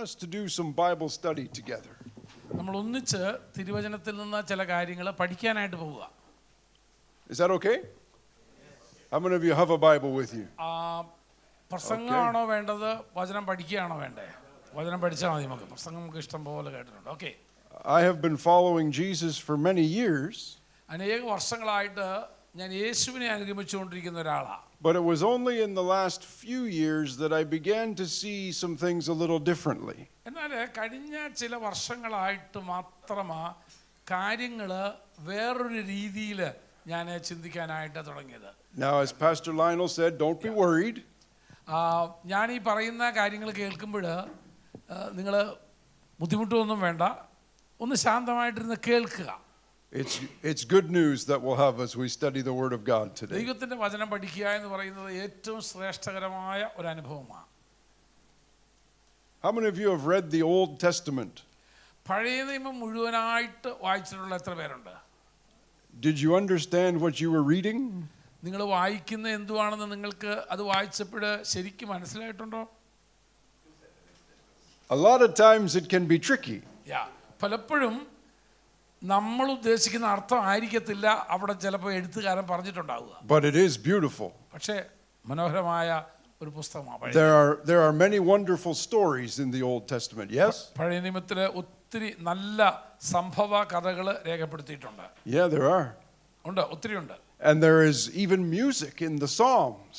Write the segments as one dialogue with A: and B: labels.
A: us to do some Bible study together.
B: നമ്മൾ ഒന്നിച്ച് തിരുവചനത്തിൽ നിന്ന് ചില കാര്യങ്ങൾ പഠിക്കാനായിട്ട് പോവുക.
A: Is that okay? How many of you have a Bible with you?
B: പ്രസംഗമാണോ വേണ്ടത്, വചനം പഠിക്കുകയാണോ വേണ്ടേ? വചനം പഠിച്ചാൽ മതി. നമുക്ക് പ്രസംഗം നമുക്ക് ഇഷ്ടം പോലെ കേട്ടിട്ടുണ്ട്. Okay.
A: I have been following Jesus for many years.
B: അനേക വർഷങ്ങളായിട്ട് ഞാൻ യേശുവിനെ അനുഗമിച്ചുകൊണ്ടിരിക്കുന്ന ഒരാളാണ്.
A: But it was only in the last few years that I began to see some things a little differently.
B: എന്നാൽ കഴിഞ്ഞ ചില വർഷങ്ങളായിട്ട് മാത്രമാ കാര്യങ്ങൾ വേറൊരു രീതിയിൽ ഞാൻ ചിന്തിക്കാനായിട്ട് തുടങ്ങിയത്.
A: Now, as Pastor Lionel said, don't be worried.
B: ഞാൻ ഈ പറയുന്ന കാര്യങ്ങൾ കേൾക്കുമ്പോൾ നിങ്ങൾ ബുദ്ധിമുട്ടൊന്നും വേണ്ട, ഒന്ന് ശാന്തമായിട്ടിരുന്ന് കേൾക്കുക.
A: It's good news that we'll have as we study the Word of God today.
B: ദൈവത്തിന്റെ വചനം പഠിക്കുക എന്ന് പറയുന്നത് ഏറ്റവും ശ്രേഷ്ഠകരമായ ഒരു അനുഭവമാണ്.
A: How many of you have read the Old Testament?
B: പഴയ നിയമം മുഴുവനായിട്ട് വായിച്ചിട്ടുള്ള എത്ര പേരുണ്ട്?
A: Did you understand what you were reading?
B: നിങ്ങൾ വായിക്കുന്ന എന്തുവാണെന്ന് നിങ്ങൾക്ക് അത് വായിച്ചപ്പോൾ ശരിക്കും മനസ്സിലായിട്ടുണ്ടോ?
A: A lot of times it can be tricky.
B: പലപ്പോഴും നമ്മൾ ഉദ്ദേശിക്കുന്ന അർത്ഥം ആയിരിക്കത്തില്ല അവിടെ ചിലപ്പോൾ എഴുത്തുകാരൻ പറഞ്ഞിട്ടുണ്ടാവുക.
A: But it is beautiful.
B: പക്ഷേ മനോഹരമായ ഒരു പുസ്തകമാണ്.
A: There are many wonderful stories in the Old Testament. Yes?
B: പഴയ നിയമത്തിലെ ഒത്തിരി നല്ല സംഭവ കഥകൾ രേഖപ്പെടുത്തിയിട്ടുണ്ട്.
A: Yeah, there are.
B: ഉണ്ട്, ഒത്തിരി ഉണ്ട്.
A: And there is even music in the Psalms.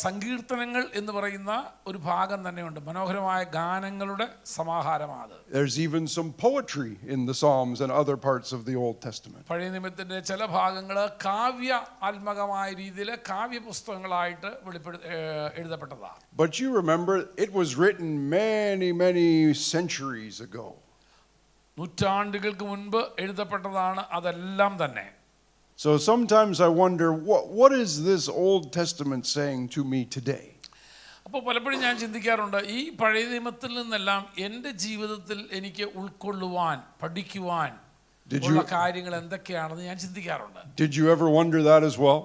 B: സങ്കീർത്തനങ്ങൾ എന്ന് പറയുന്ന ഒരു ഭാഗം തന്നെയുണ്ട്. മനോഹരമായ ഗാനങ്ങളുടെ സമാഹാരമാണ്.
A: There's even some poetry in the Psalms and other parts of the Old Testament.
B: പഴയ നിയമത്തിന്റെ ചില ഭാഗങ്ങൾ കാവ്യ ആത്മകമായ രീതിയിൽ Kavya പുസ്തകങ്ങളായിട്ട് എഴുതപ്പെട്ടതാണ്.
A: But you remember, it was written many centuries ago.
B: നൂറ്റാണ്ടുകൾക്ക് മുൻപ് എഴുതപ്പെട്ടതാണ് അതെല്ലാം തന്നെ.
A: So sometimes I wonder, what is this Old Testament saying to me today?
B: അപ്പോൾ പലപ്പോഴും ഞാൻ ചിന്തിക്കാറുണ്ട്, ഈ പഴയ നിയമത്തിൽ നിന്നെല്ലാം എൻ്റെ ജീവിതത്തിൽ എനിക്ക് ഉൾക്കൊള്ളുവാൻ പഠിക്കുവാൻ ഉള്ള കാര്യങ്ങൾ എന്തൊക്കെയാണെന്ന് ഞാൻ ചിന്തിക്കാറുണ്ട്.
A: Did you ever wonder that as well?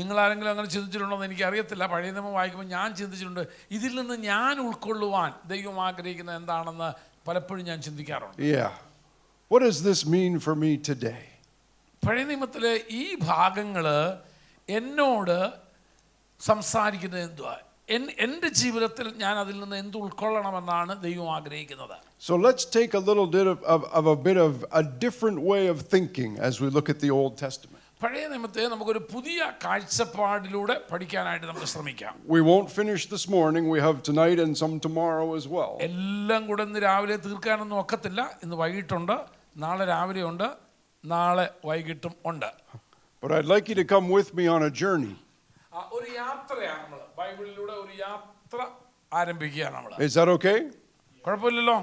B: നിങ്ങൾ ആരെങ്കിലും അങ്ങനെ ചിന്തിച്ചിട്ടുണ്ടോ എന്ന് എനിക്ക് അറിയത്തില്ല. പഴയ നിയമം വായിക്കുമ്പോൾ ഞാൻ ചിന്തിച്ചിട്ടുണ്ട്, ഇതിൽ നിന്ന് ഞാൻ ഉൾക്കൊള്ളുവാൻ ദൈവം ആഗ്രഹിക്കുന്നത് എന്താണെന്ന് പലപ്പോഴും ഞാൻ ചിന്തിക്കാറുണ്ട്.
A: Yeah. What does this mean for me today?
B: പഴയ നിയമത്തിലെ ഈ ഭാഗങ്ങൾ എന്നോട് സംസാരിക്കുന്നത് എന്തുവാ, എൻ്റെ ജീവിതത്തിൽ ഞാൻ അതിൽ നിന്ന് എന്ത് ഉൾക്കൊള്ളണമെന്നാണ് ദൈവം ആഗ്രഹിക്കുന്നത്.
A: So let's take a little bit of a different way of thinking as we look at the Old Testament.
B: പഴയ നിയമത്തെ നമുക്കൊരു പുതിയ കാഴ്ചപ്പാടിലൂടെ പഠിക്കാനായിട്ട് നമുക്ക് ശ്രമിക്കാം.
A: We won't finish this morning. We have tonight and some tomorrow as well.
B: എല്ലാം കൂടെ ഇന്ന് രാവിലെ തീർക്കാനൊന്നും ഒക്കത്തില്ല. ഇന്ന് വൈകിട്ടുണ്ട്, നാളെ രാവിലെ ഉണ്ട്, നാളെ വൈകിട്ടും ഉണ്ട്.
A: But I'd like you to come with me on a journey.
B: ഒരു യാത്രയാണ് നമ്മൾ ബൈബിളിലൂടെ ഒരു യാത്ര ആരംഭിക്കുകയാണ് നമ്മൾ.
A: Is that okay?
B: കുഴപ്പമില്ലല്ലോ.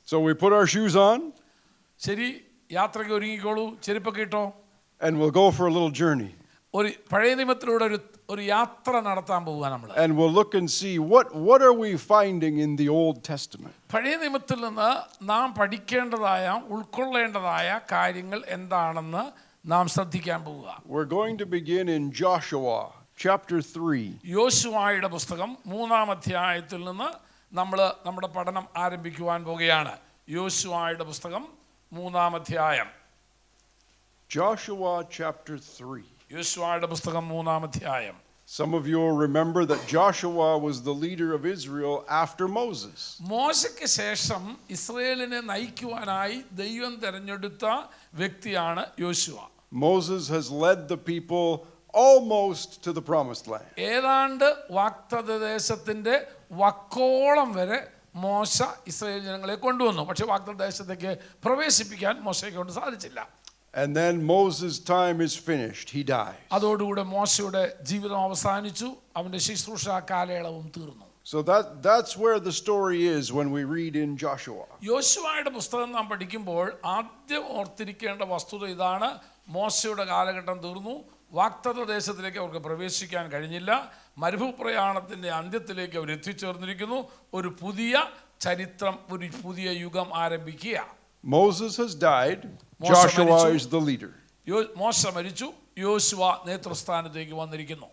A: So we put our shoes on.
B: ശരി, യാത്രയ്ക്ക് ഒരുങ്ങിക്കോളൂ, ചെരുപ്പൊക്കെ ഇട്ടോ.
A: And we'll go for a little journey.
B: ഒരു പഴയ നിയമത്തിലൂടെ ഒരു യാത്ര നടത്താൻ പോവുക നമ്മൾ.
A: And we'll look and see what are we finding in the Old Testament.
B: പഴയ നിയമത്തിൽ നിന്ന് നാം പഠിക്കേണ്ടതായ ഉൾക്കൊള്ളേണ്ടതായ കാര്യങ്ങൾ എന്താണെന്ന് നാം ശ്രദ്ധിക്കാൻ പോവുക.
A: We're going to begin in Joshua chapter 3.
B: യോശുവയുടെ പുസ്തകം 3-ാം അധ്യായത്തിൽ നിന്ന് നമ്മൾ നമ്മുടെ പഠനം ആരംഭിക്കുവാൻ പോവുകയാണ്. യോശുവയുടെ പുസ്തകം 3-ാം അധ്യായം.
A: Joshua chapter 3.
B: യോശുവയുടെ പുസ്തകം 3-ാം അധ്യായം.
A: Some of you will remember that Joshua was the leader of Israel after Moses.
B: മോശയ്ക്ക് ശേഷം ഇസ്രായേലിനെ നയിക്കുവാനായി ദൈവം തിരഞ്ഞെടുത്ത വ്യക്തിയാണ് യോശുവ.
A: Moses has led the people almost to the promised land.
B: ഏതാണ്ട് വാഗ്ദത്ത ദേശത്തിന്റെ വക്കോളം വരെ മോശ ഇസ്രായേൽ ജനങ്ങളെ കൊണ്ടുവന്നു. പക്ഷെ വാഗ്ദത്ത ദേശത്തേക്ക് പ്രവേശിപ്പിക്കാൻ മോശയെ കൊണ്ട് സാധിച്ചില്ല.
A: And then Moses' time is finished. He dies.
B: അതോടുകൂടെ മോശയുടെ ജീവിതം അവസാനിച്ചു, അവന്റെ ശുശ്രൂഷ കാലയളവും തീർന്നു.
A: So that's where the story is when we read in Joshua.
B: യോശുവയുടെ പുസ്തകം നാം പഠിക്കുമ്പോൾ ആദ്യം ഓർത്തിരിക്കേണ്ട വസ്തുത ഇതാണ്: മോശയുടെ കാലഘട്ടം തീർന്നു, വാഗ്ദത്ത ദേശത്തിലേക്ക് അവർക്ക് പ്രവേശിക്കാൻ കഴിഞ്ഞില്ല, മരുഭൂപ്രയാണത്തിന്റെ അന്ത്യത്തിലേക്ക് അവർ എത്തിച്ചേർന്നിരിക്കുന്നു, ഒരു പുതിയ ചരിത്രം, ഒരു പുതിയ യുഗം ആരംഭിക്കുക.
A: Moses has died. Joshua is the leader.
B: മോശ മരിച്ചു, യോശുവ നേതൃസ്ഥാനത്തേക്ക് വന്നിരിക്കുന്നു.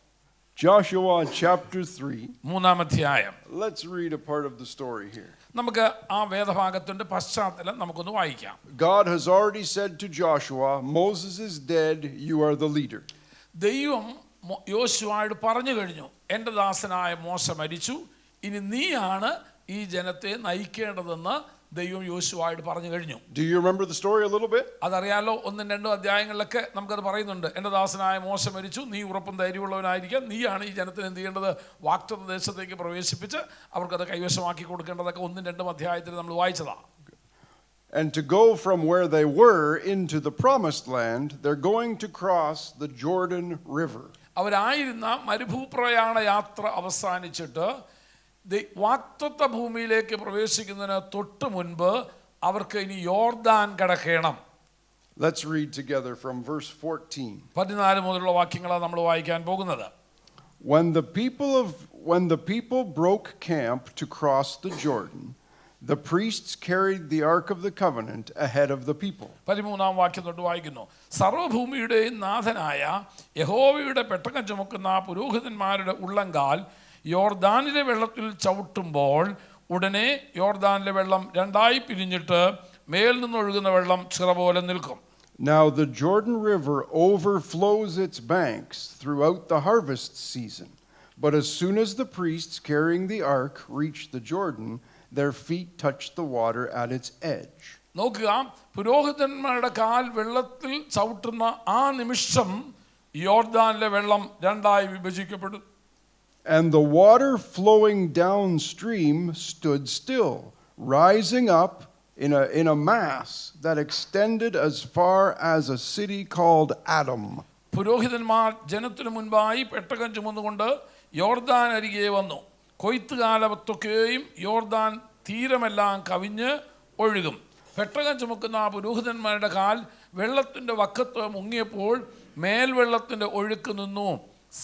A: Joshua chapter 3.
B: 3-ാം അധ്യായം.
A: Let's read a part of the story here.
B: നമുക്ക് ആ വേദഭാഗത്തിന്റെ പശ്ചാത്തലം നമുക്കൊന്ന് വായിക്കാം.
A: God has already said to Joshua, Moses is dead, you are the leader.
B: ദൈവം യോശുവയോട് പറഞ്ഞു കഴിഞ്ഞു, എൻ്റെ ദാസനായ മോശ മരിച്ചു, ഇനി നീയാണ് ഈ ജനത്തെ നയിക്കേണ്ടതെന്ന് ദൈവം യോശുവയോട് പറഞ്ഞു കഴിഞ്ഞു.
A: Do you remember the story a little bit?
B: അതറിയാലോ, 1-2 അധ്യായങ്ങളിലൊക്കെ നമുക്കത് പറയുന്നുണ്ട്. എൻ്റെ ദാസനായ മോശ മരിച്ചു, നീ ഉറപ്പും ധൈര്യമുള്ളവനായിരിക്കാം, നീയാണ് ഈ ജനത്തിന് എന്ത് ചെയ്യേണ്ടത്, വാഗ്ദത്ത ദേശത്തേക്ക് പ്രവേശിപ്പിച്ച് അവർക്കത് കൈവശമാക്കി കൊടുക്കേണ്ടതൊക്കെ 1-2 അധ്യായത്തിൽ നമ്മൾ വായിച്ചതാണ്.
A: And to go from where they were into the promised land, they're going to cross the Jordan River.
B: അവരായിരുന്ന മരുഭൂപ്രയാണ യാത്ര അവസാനിച്ചിട്ട് വാഗ്ദത്ത ഭൂമിയിലേക്ക് പ്രവേശിക്കുന്നതിന് തൊട്ട് മുൻപ് അവർക്ക് ഇനി യോർദാൻ കടക്കണം.
A: Let's read together from verse 14.
B: 14 മുതലുള്ള വാക്യങ്ങളാണ് നമ്മൾ വായിക്കാൻ പോകുന്നത്.
A: When the people broke camp to cross the Jordan, the priests carried the ark of the covenant ahead of the people.
B: 13 വാക്യം തൊട്ട് വായിക്കുന്നു. സർവ്വഭൂമിയുടെയും നാഥനായ യഹോവയുടെ പെട്ടകം ചുമക്കുന്ന പുരോഹിതന്മാരുടെ ഉള്ളങ്കാൽ യോർദാനിലെ വെള്ളത്തിൽ ചവിട്ടുമ്പോൾ ഉടനെ യോർദാനിലെ വെള്ളം രണ്ടായി പിരിഞ്ഞിട്ട് മേൽ നിന്നൊഴുകുന്ന വെള്ളം ചിറ പോലെ നിൽക്കും.
A: Now the Jordan River overflows its banks throughout the harvest season. But as soon as the priests carrying the ark reach the Jordan, their feet touch the water at its edge.
B: നോക്കുക, പുരോഹിതന്മാരുടെ കാൽ വെള്ളത്തിൽ ചവിട്ടുന്ന ആ നിമിഷം യോർദാനിലെ വെള്ളം രണ്ടായി വിഭജിക്കപ്പെടും.
A: And the water flowing downstream stood still, rising up in a mass that extended as far as a city called Adam.
B: പുരോഹിതന്മാർ ജനത്തിനു മുൻപായി പെട്ടകം ചുമന്നുകൊണ്ട് യോർദാൻ അരികെ വന്നു. കൊയ്ത്തുകാലത്തൊക്കെയും യോർദാൻ തീരമെല്ലാം കവിഞ്ഞ് ഒഴുകും. പെട്ടകം ചുമക്കുന്ന പുരോഹിതന്മാരുടെ കാൽ വെള്ളത്തിൻ്റെ വക്കത്ത് മുങ്ങിയപ്പോൾ മേൽവെള്ളത്തിൻ്റെ ഒഴുക്ക് നിന്നു.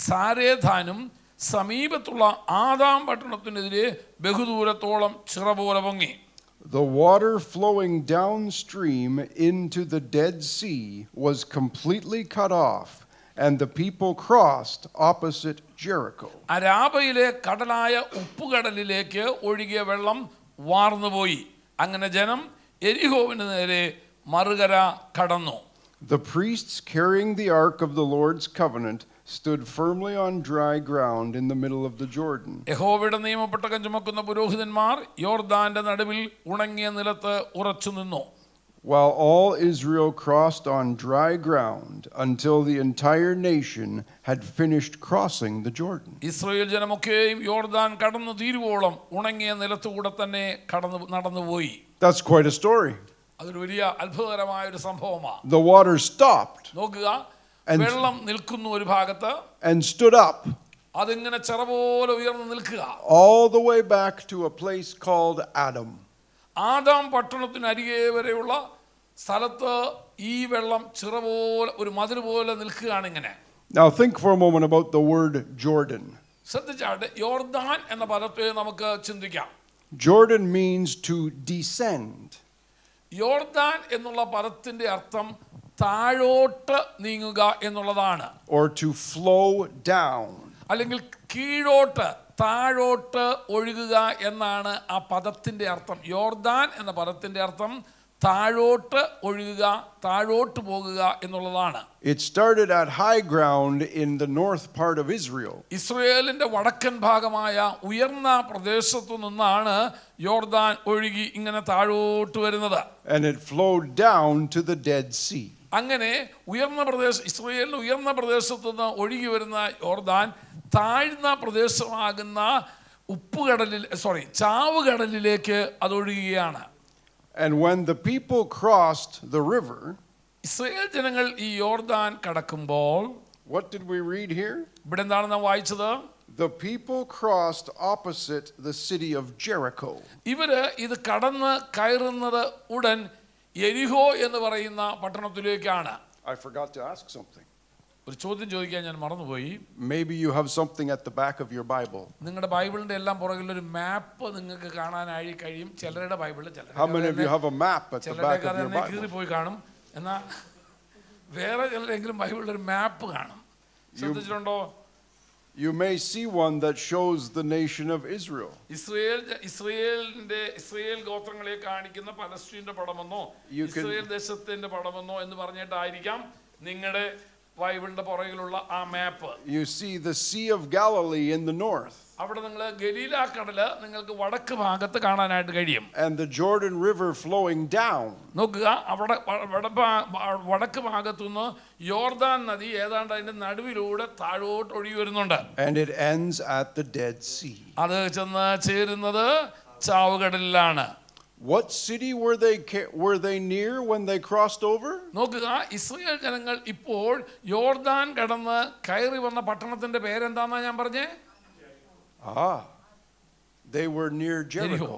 B: സാരേധാനും സമീപത്തുള്ള ആദാം പട്ടണത്തിനെതിരെ ബഹുദൂരത്തോളം ചിറ പോലെ പൊങ്ങി.
A: The water flowing downstream into the Dead Sea was completely cut off, and the people crossed opposite Jericho.
B: അരാബയിലെ കടലായ ഉപ്പുകടലിലേക്ക് ഒഴുകിയ വെള്ളം വാർന്നുപോയി. അങ്ങനെ ജനം എരിഹോവിന് നേരെ മറുകര കടന്നു.
A: The priests carrying the ark of the Lord's covenant stood firmly on dry ground in the middle of the Jordan.
B: യഹോവയുടെ നിയമപ്പെട്ടകം ചുമക്കുന്ന പുരോഹിതന്മാർ യോർദാന്റെ നടുവിൽ ഉണങ്ങിയ നിലത്ത് ഉറച്ചു നിന്നു.
A: While all Israel crossed on dry ground until the entire nation had finished crossing the Jordan.
B: Israel ജനമൊക്കെയും യോർദാൻ കടന്നു തീരുവോളം ഉണങ്ങിയ നിലത്തുകൂടെ തന്നെ നടന്നുപോയി.
A: That's quite a story.
B: അതൊരു വലിയ അത്ഭുതകരമായ ഒരു സംഭവമാണ്.
A: The water stopped.
B: നോക്കുക, വെള്ളം നിൽക്കുന്നു ഒരു ഭാഗത്ത്,
A: and stood up
B: അതിങ്ങനെ ചിറ പോലെ ഉയർന്നു നിൽക്കുക.
A: all the way back to a place called Adam.
B: Adam പട്ടണത്തിന് അരികെ വരെയുള്ള സ്ഥലത്ത് ഈ വെള്ളം ചിറ പോലെ ഒരു മതിൽ പോലെ നിൽക്കുകയാണ് ഇങ്ങനെ.
A: Now think for a moment about the word Jordan.
B: ശ്രദ്ധിച്ചാട്ടെ, യോർദാൻ എന്ന പദത്തെ നമുക്ക് ചിന്തിക്കാം.
A: Jordan means to descend.
B: യോർദാൻ എന്നുള്ള പദത്തിന്റെ അർത്ഥം താഴോട്ട് നീങ്ങുക എന്നുള്ളതാണ്.
A: Or to flow down.
B: അല്ലെങ്കിൽ കീഴോട്ട് താഴോട്ട് ഒഴുകുക എന്നാണ് ആ പദത്തിന്റെ അർത്ഥം. യോർദാൻ എന്ന പദത്തിന്റെ അർത്ഥം താഴോട്ട് ഒഴുകുക, താഴോട്ട് പോകുക എന്നുള്ളതാണ്.
A: It started at high ground in the north part of Israel.
B: ഇസ്രായേലിന്റെ വടക്കൻ ഭാഗമായ ഉയർന്ന പ്രദേശത്തു നിന്നാണ് യോർദാൻ ഒഴുകി ഇങ്ങനെ താഴോട്ട് വരുന്നത്.
A: And it flowed down to the Dead Sea.
B: അങ്ങനെ ഇസ്രായേലിന്റെ ഉയർന്ന പ്രദേശത്തു നിന്ന് ഒഴുകി വരുന്ന യോർദാൻ താഴ്ന്ന പ്രദേശമാകുന്ന ചാവുകടലിലേക്ക് അത് ഒഴുകുകയാണ്.
A: And when the people crossed the river,
B: Israel ജനങ്ങൾ ഈ യോർദാൻ കടക്കുമ്പോൾ
A: what did we read here?
B: ഇവിടെ എന്താണ് നാം വായിച്ചത്?
A: The people crossed opposite the city of Jericho.
B: ഇവര് ഇത് കടന്ന് കയറുന്നത് ഉടൻ യെരിഹോ എന്ന് പറയുന്ന പട്ടണത്തിലേക്കാണ്.
A: I forgot to ask something.
B: ഒരു ചോദ്യം ചോദിക്കാൻ ഞാൻ മറന്നുപോയി.
A: Maybe you have something at the back of your Bible.
B: നിങ്ങളുടെ ബൈബിളിന്റെ എല്ലാം പുറകിൽ ഒരു മാപ്പ് നിങ്ങൾക്ക് കാണാനായി കഴിയും. ചിലരുടെ ബൈബിളിൽ
A: How many of you have a map at the back of your Bible?
B: കീറിപ്പോയി കാണും. എന്നാൽ വേറെ ചിലരെങ്കിലും ബൈബിളിൽ ഒരു മാപ്പ് കാണും. ശ്രദ്ധിച്ചിട്ടുണ്ടോ?
A: You may see one that shows the nation of Israel.
B: Israel ഗോത്രങ്ങളെ കാണിക്കുന്ന പലസ്തീന്റെ പടമെന്നോ ഇസ്രയേൽ ദേശത്തിന്റെ പടമെന്നോ എന്ന് പറഞ്ഞിട്ടായിരിക്കാം നിങ്ങളുടെ ബൈബിളിന്റെ പുറകിലുള്ള ആ മാപ്പ്.
A: You see the Sea of Galilee in the north.
B: അവിടെ നിങ്ങൾ ഗലീല കടല് നിങ്ങൾക്ക് വടക്ക് ഭാഗത്ത് കാണാനായിട്ട് കഴിയും.
A: And the Jordan River flowing down.
B: നോക്കുക, അവിടെ വടക്ക് ഭാഗത്തുനിന്ന് യോർദാൻ നദി ഏതാണ്ട് അതിന്റെ നടുവിലൂടെ താഴോട്ട് ഒഴുകി വരുന്നുണ്ട്.
A: And it ends at the Dead Sea.
B: അത് ചെന്ന് ചേരുന്നത് ചാവുകടലിലാണ്.
A: What city were they near when they crossed over?
B: നോക്കുക, ഇസ്രായേൽ ജനങ്ങൾ ഇപ്പോൾ യോർദാൻ കടന്ന് കയറി വന്ന പട്ടണത്തിന്റെ പേരെന്താന്നാ ഞാൻ പറഞ്ഞേ?
A: They were near Jericho.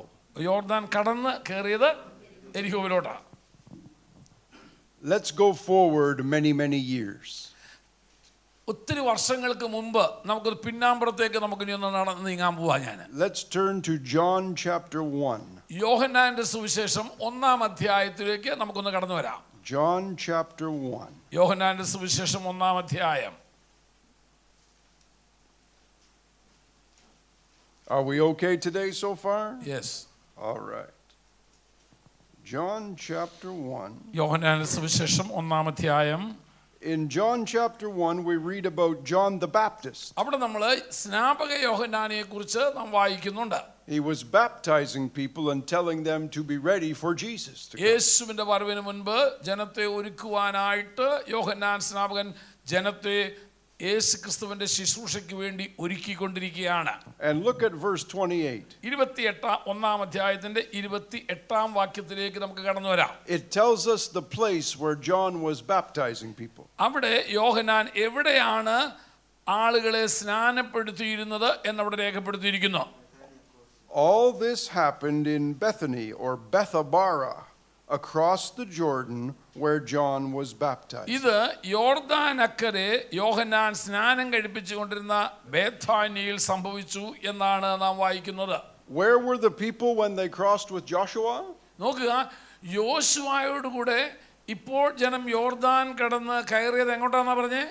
B: യോർദാൻ കടന്ന് കയറിയത് എരിഹോവിലോട്ടാ.
A: Let's go forward many years.
B: ഒത്തിരി വർഷങ്ങൾക്ക് മുമ്പ് നമുക്കൊരു പിന്നാമ്പുറത്തേക്ക് നമുക്ക് ഇനി ഒന്ന് നടന്ന് നീങ്ങാൻ പോവാ ഞാൻ.
A: Let's turn to John chapter 1.
B: യോഹന്നാന്റെ സുവിശേഷം 1-ാം അധ്യായത്തിലേക്ക് നമുക്കൊന്ന് കടന്നു വരാം.
A: John chapter 1.
B: യോഹന്നാന്റെ സുവിശേഷം 1-ാം അധ്യായം.
A: Are we okay today so far?
B: Yes.
A: All right. John chapter 1.
B: യോഹന്നാന്റെ സുവിശേഷം 1-ാം അധ്യായം.
A: In John chapter 1 we read about John the Baptist.
B: അവിടെ നമ്മൾ സ്നാപക യോഹന്നാനെ കുറിച്ച് നാം വായിക്കുന്നുണ്ട്.
A: He was baptizing people and telling them to be ready for Jesus to come.
B: യേശുവിന്റെ വരവിന് മുൻപ് ജനത്തെ ഒരുക്കുവാനായിട്ട് യോഹന്നാൻ സ്നാപകൻ ജനത്തെ യേശുക്രിസ്തുവിന്റെ ശുശ്രൂഷയ്ക്ക് വേണ്ടി ഒരുക്കിക്കൊണ്ടിരിക്കുകയാണ്.
A: And look at verse 28.
B: 1-ാം അധ്യായത്തിന്റെ 28-ാം വാക്യത്തിലേക്ക് നമുക്ക് കടന്നു വരാം.
A: It tells us the place where John was baptizing people.
B: അവിടെ യോഹന്നാൻ എവിടെയാണ് ആളുകളെ സ്നാനപ്പെടുത്തിയിരുന്നത് എന്നവിടെ രേഖപ്പെടുത്തിയിരിക്കുന്നു.
A: All this happened in Bethany or Bethabara, across the Jordan where John was baptized.
B: ഇത് യോർദാൻ അക്കരെ യോഹന്നാൻ സ്നാനം കഴിപ്പിച്ചുകൊണ്ടിരുന്ന ബേഥാനിയിൽ സംഭവിച്ചു എന്നാണ് നാം വായിക്കുന്നത്.
A: Where were the people when they crossed with Joshua?
B: നോക്കുക, യോശുവയോട് കൂടെ ഇപ്പോൾ ജനം യോർദാൻ കടന്ന് കയറിയത് എങ്ങോട്ടാന്നാ പറഞ്ഞേ?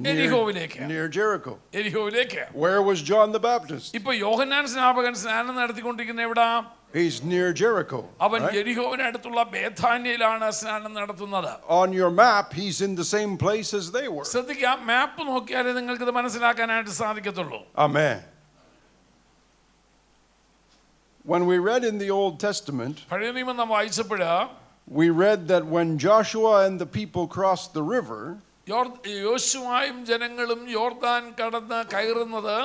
B: എരിഹോവിലേക്ക്.
A: Near Jericho.
B: എരിഹോവിലേക്ക്.
A: Where was John the Baptist?
B: ഇപ്പോൾ യോഹന്നാൻ സ്നാപകൻ സ്നാനം നടത്തിക്കൊണ്ടിരിക്കുന്ന എവിടാ?
A: He's near Jericho.
B: അവൻ എരിഹോവിന് അടുത്തുള്ള ബേഥാനിയിലാണ് സ്നാനം നടത്തുന്നത്.
A: On your map, he's in the same place as they were.
B: ശ്രദ്ധിക്കുക, മാപ്പ് നോക്കിയാലേ നിങ്ങൾക്ക് ഇത് മനസ്സിലാക്കാനായിട്ട് സാധിക്കത്തുള്ളൂ.
A: Amen. When we read in the Old Testament,
B: പഴയ നിയമം നാം വായിച്ചപ്പോഴ്
A: we read that when Joshua and the people crossed the river,
B: യോശുവയും ജനങ്ങളും യോർദാൻ കടന്ന് കയറുന്നത്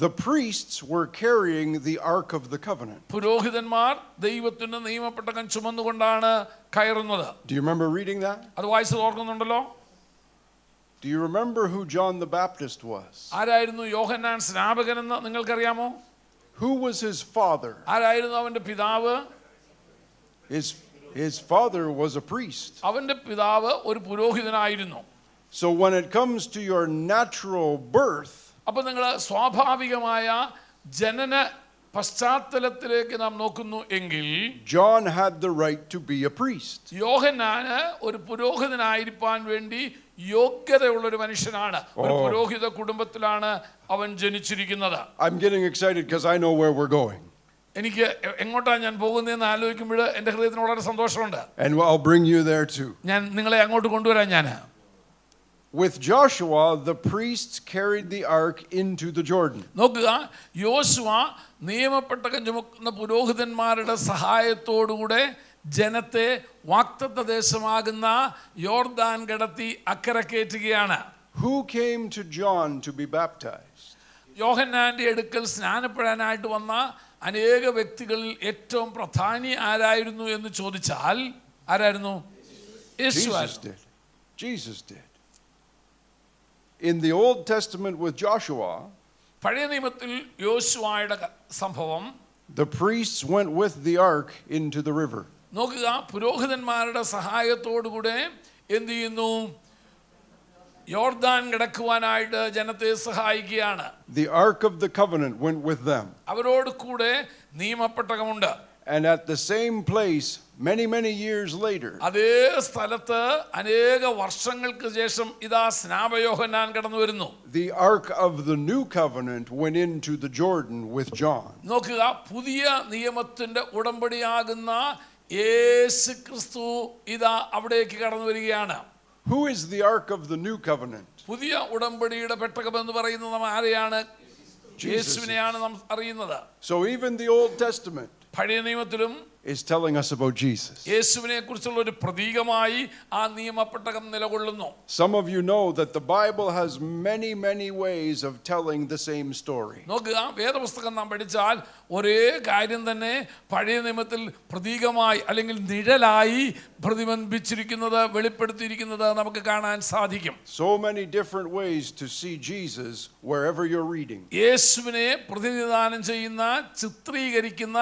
A: the priests were carrying the Ark of the Covenant.
B: പുരോഹിതന്മാർ ദൈവത്തിന്റെ നിയമപ്പെട്ടകം ചുമന്നുകൊണ്ടാണ് കയറുന്നത്.
A: Do you remember reading that?
B: അത് വായിച്ചത് ഓർക്കുന്നുണ്ടല്ലോ?
A: Do you remember who John the Baptist was?
B: ആരായിരുന്നു യോഹന്നാൻ സ്നാപകനെന്ന് നിങ്ങൾക്കറിയാമോ?
A: Who was his father?
B: ആരായിരുന്നു അവന്റെ പിതാവ്?
A: His father was a priest.
B: അവന്റെ പിതാവ് ഒരു പുരോഹിതനായിരുന്നു.
A: So when it comes to your natural birth,
B: അപ്പോൾ നിങ്ങൾ സ്വാഭാവികമായ ജനന പശ്ചാത്തലത്തിലേക്ക് നാം നോക്കുന്നു എങ്കിൽ
A: John had the right to be a priest.
B: യോഹന്നാന് ഒരു പുരോഹിതനായിരിക്കാൻ വേണ്ടി യോഗ്യതയുള്ള ഒരു മനുഷ്യനാണ്. ഒരു പുരോഹിത കുടുംബത്തിലാണ് അവൻ ജനിച്ചിരിക്കുന്നത്.
A: I'm getting excited because I know where we're going.
B: എനിക്ക് എങ്ങോട്ടാണ് ഞാൻ പോകുന്നതെന്ന് ആലോചിക്കുമ്പോൾ എൻ്റെ ഹൃദയത്തിന് വളരെ സന്തോഷമുണ്ട്.
A: And I'll bring you there too.
B: ഞാൻ നിങ്ങളെ അങ്ങോട്ട് കൊണ്ടുവരാൻ ഞാൻ.
A: With Joshua, the priests carried the ark into the Jordan.
B: നോക്കുക, യോശുവ നിയമപ്പെട്ടകം ചുമക്കുന്ന പുരോഹിതന്മാരുടെ സഹായത്തോടുകൂടെ ജനത്തെ വാഗ്ദത്ത ദേശമാകുന്ന യോർദാൻ കടത്തി അക്കരെ കയറ്റുകയാണ്.
A: Who came to John to be baptized?
B: യോഹന്നാന്റെ അടുക്കൽ സ്നാനപ്പെടാനായിട്ട് വന്ന അനേക വ്യക്തികളിൽ ഏറ്റവും പ്രധാനി ആരായിരുന്നു എന്ന് ചോദിച്ചാൽ ആരായിരുന്നു?
A: Jesus did. In the Old Testament with Joshua,
B: പഴയ നിയമത്തിൽ യോശുവയുടെ സംഭവം,
A: the priests went with the ark into the river.
B: നോക്കുക, പുരോഹിതന്മാരുടെ സഹായത്തോടുകൂടെ എന്ത് ചെയ്യുന്നു? യോർദാൻ കടക്കുവാനായിട്ട് ജനത്തെ സഹായിക്കുകയാണ്.
A: The ark of the covenant went with them.
B: അവരോട് കൂടെ നിയമപ്പെട്ടകമുണ്ട്.
A: And at the same place, many years later,
B: അതേ സ്ഥലത്ത് അനേക വർഷങ്ങൾക്ക് ശേഷം ഇതാ സ്നാപയോഹന്നാൻ കടന്നു വരുന്നു.
A: the ark of the new covenant went into the Jordan with John.
B: നോക്കുക, പുതിയ നിയമത്തിന്റെ ഉടമ്പടിയാകുന്ന യേശു ക്രിസ്തു ഇതാ അവിടേക്ക് കടന്നു വരികയാണ്.
A: Who is the ark of the new covenant?
B: പുതിയ ഉടമ്പടിയുടെ പെട്ടകം എന്ന് പറയുന്നത് നാം ആരെയാണ്? യേശുവിനെയാണ് നാം അറിയുന്നത്.
A: So even the Old Testament
B: പഴയ നിയമത്തിലും
A: is telling us about Jesus.
B: യേശുവിനെ കുറിച്ചുള്ള ഒരു പ്രതീകമായി ആ നിയമപ്പെട്ടകം നിലകൊള്ളുന്നു.
A: Some of you know that the Bible has many ways of telling the same story.
B: നോക്കുക, വേദപുസ്തകം നാം പഠിച്ചാൽ ഒരേ കാര്യം തന്നെ പഴയ നിയമത്തിൽ പ്രതീകമായി അല്ലെങ്കിൽ നിഴലായി പ്രതിബിംബിച്ചിരിക്കുന്നത്, വെളിപ്പെടുത്തിയിരിക്കുന്നത് നമുക്ക് കാണാൻ സാധിക്കും.
A: So many different ways to see Jesus wherever you're reading.
B: യേശുവിനെ പ്രതിനിധാനം ചെയ്യുന്ന, ചിത്രീകരിക്കുന്ന